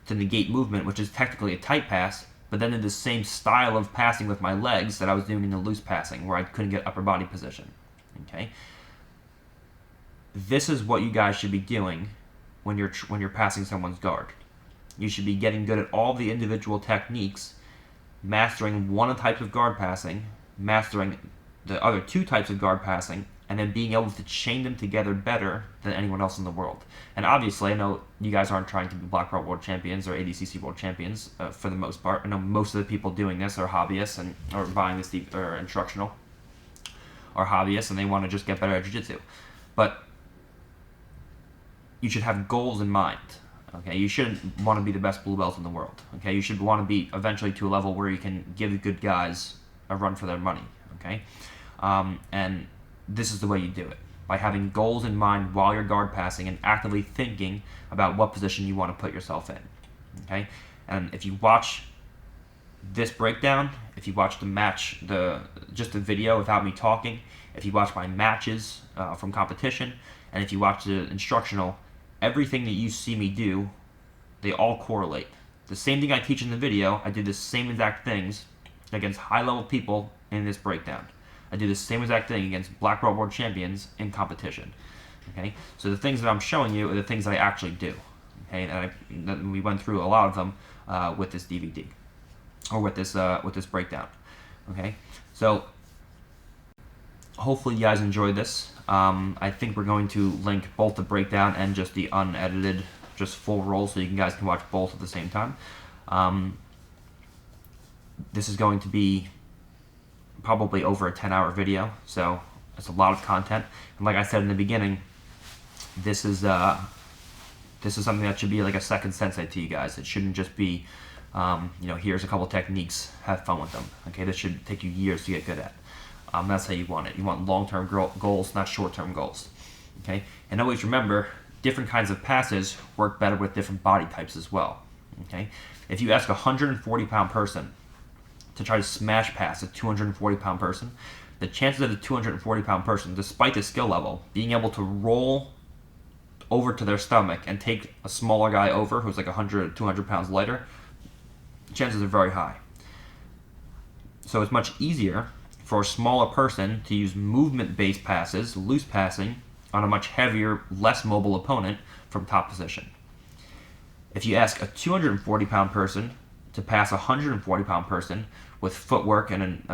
to negate movement, which is technically a tight pass, but then in the same style of passing with my legs that I was doing in the loose passing, where I couldn't get upper body position. Okay? This is what you guys should be doing when you're passing someone's guard. You should be getting good at all the individual techniques, mastering one type of guard passing, mastering the other two types of guard passing, and then being able to chain them together better than anyone else in the world. And obviously, I know you guys aren't trying to be black belt world champions or ADCC world champions for the most part. I know most of the people doing this are hobbyists or buying this or instructional, are hobbyists, and they want to just get better at jiu-jitsu. But you should have goals in mind. Okay, you shouldn't want to be the best blue belt in the world. Okay, you should want to be eventually to a level where you can give good guys a run for their money. Okay, and this is the way you do it, by having goals in mind while you're guard passing and actively thinking about what position you want to put yourself in. Okay, and if you watch this breakdown, if you watch the match, just the video without me talking, if you watch my matches from competition, and if you watch the instructional, everything that you see me do, they all correlate. The same thing I teach in the video, I do the same exact things against high-level people in this breakdown. I do the same exact thing against black belt world champions in competition. Okay, so the things that I'm showing you are the things that I actually do. Okay, and we went through a lot of them with this DVD or with this breakdown. Okay, so hopefully you guys enjoyed this. I think we're going to link both the breakdown and just the unedited, just full roll, so you guys can watch both at the same time. This is going to be probably over a 10-hour video, so it's a lot of content. And like I said in the beginning, this is This is something that should be like a second sensei to you guys. It shouldn't just be, here's a couple techniques, have fun with them. Okay, this should take you years to get good at. That's how you want it. You want long-term goals, not short-term goals. Okay, and always remember, different kinds of passes work better with different body types as well. Okay, if you ask a 140-pound person to try to smash pass a 240-pound person, the chances of the 240-pound person, despite the skill level, being able to roll over to their stomach and take a smaller guy over who's like 100 or 200 pounds lighter, chances are very high. So it's much easier for a smaller person to use movement-based passes, loose passing, on a much heavier, less mobile opponent from top position. If you ask a 240-pound person to pass a 140-pound person with footwork and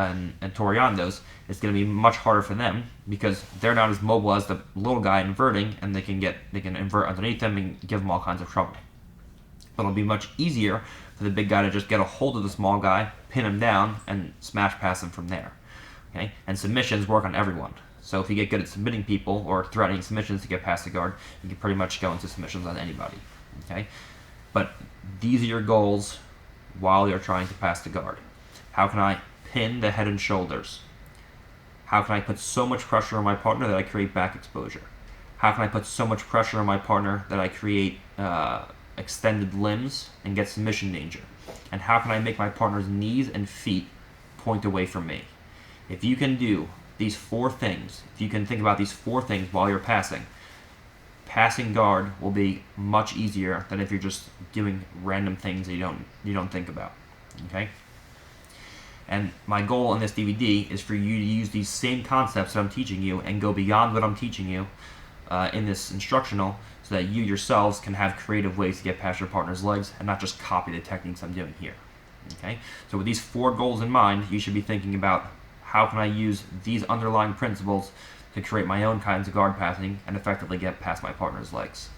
toreandos, it's going to be much harder for them because they're not as mobile as the little guy inverting, and they can invert underneath them and give them all kinds of trouble. But it'll be much easier for the big guy to just get a hold of the small guy, pin him down, and smash pass him from there. Okay? And submissions work on everyone. So if you get good at submitting people or threatening submissions to get past the guard, you can pretty much go into submissions on anybody. Okay? But these are your goals while you're trying to pass the guard. How can I pin the head and shoulders? How can I put so much pressure on my partner that I create back exposure? How can I put so much pressure on my partner that I create extended limbs and get submission danger? And how can I make my partner's knees and feet point away from me? If you can do these 4 things, if you can think about these 4 things while you're passing guard will be much easier than if you're just doing random things that you don't think about. Okay? And my goal in this DVD is for you to use these same concepts that I'm teaching you and go beyond what I'm teaching you in this instructional, so that you yourselves can have creative ways to get past your partner's legs and not just copy the techniques I'm doing here. Okay? So with these 4 goals in mind, you should be thinking about how can I use these underlying principles to create my own kinds of guard passing and effectively get past my partner's legs.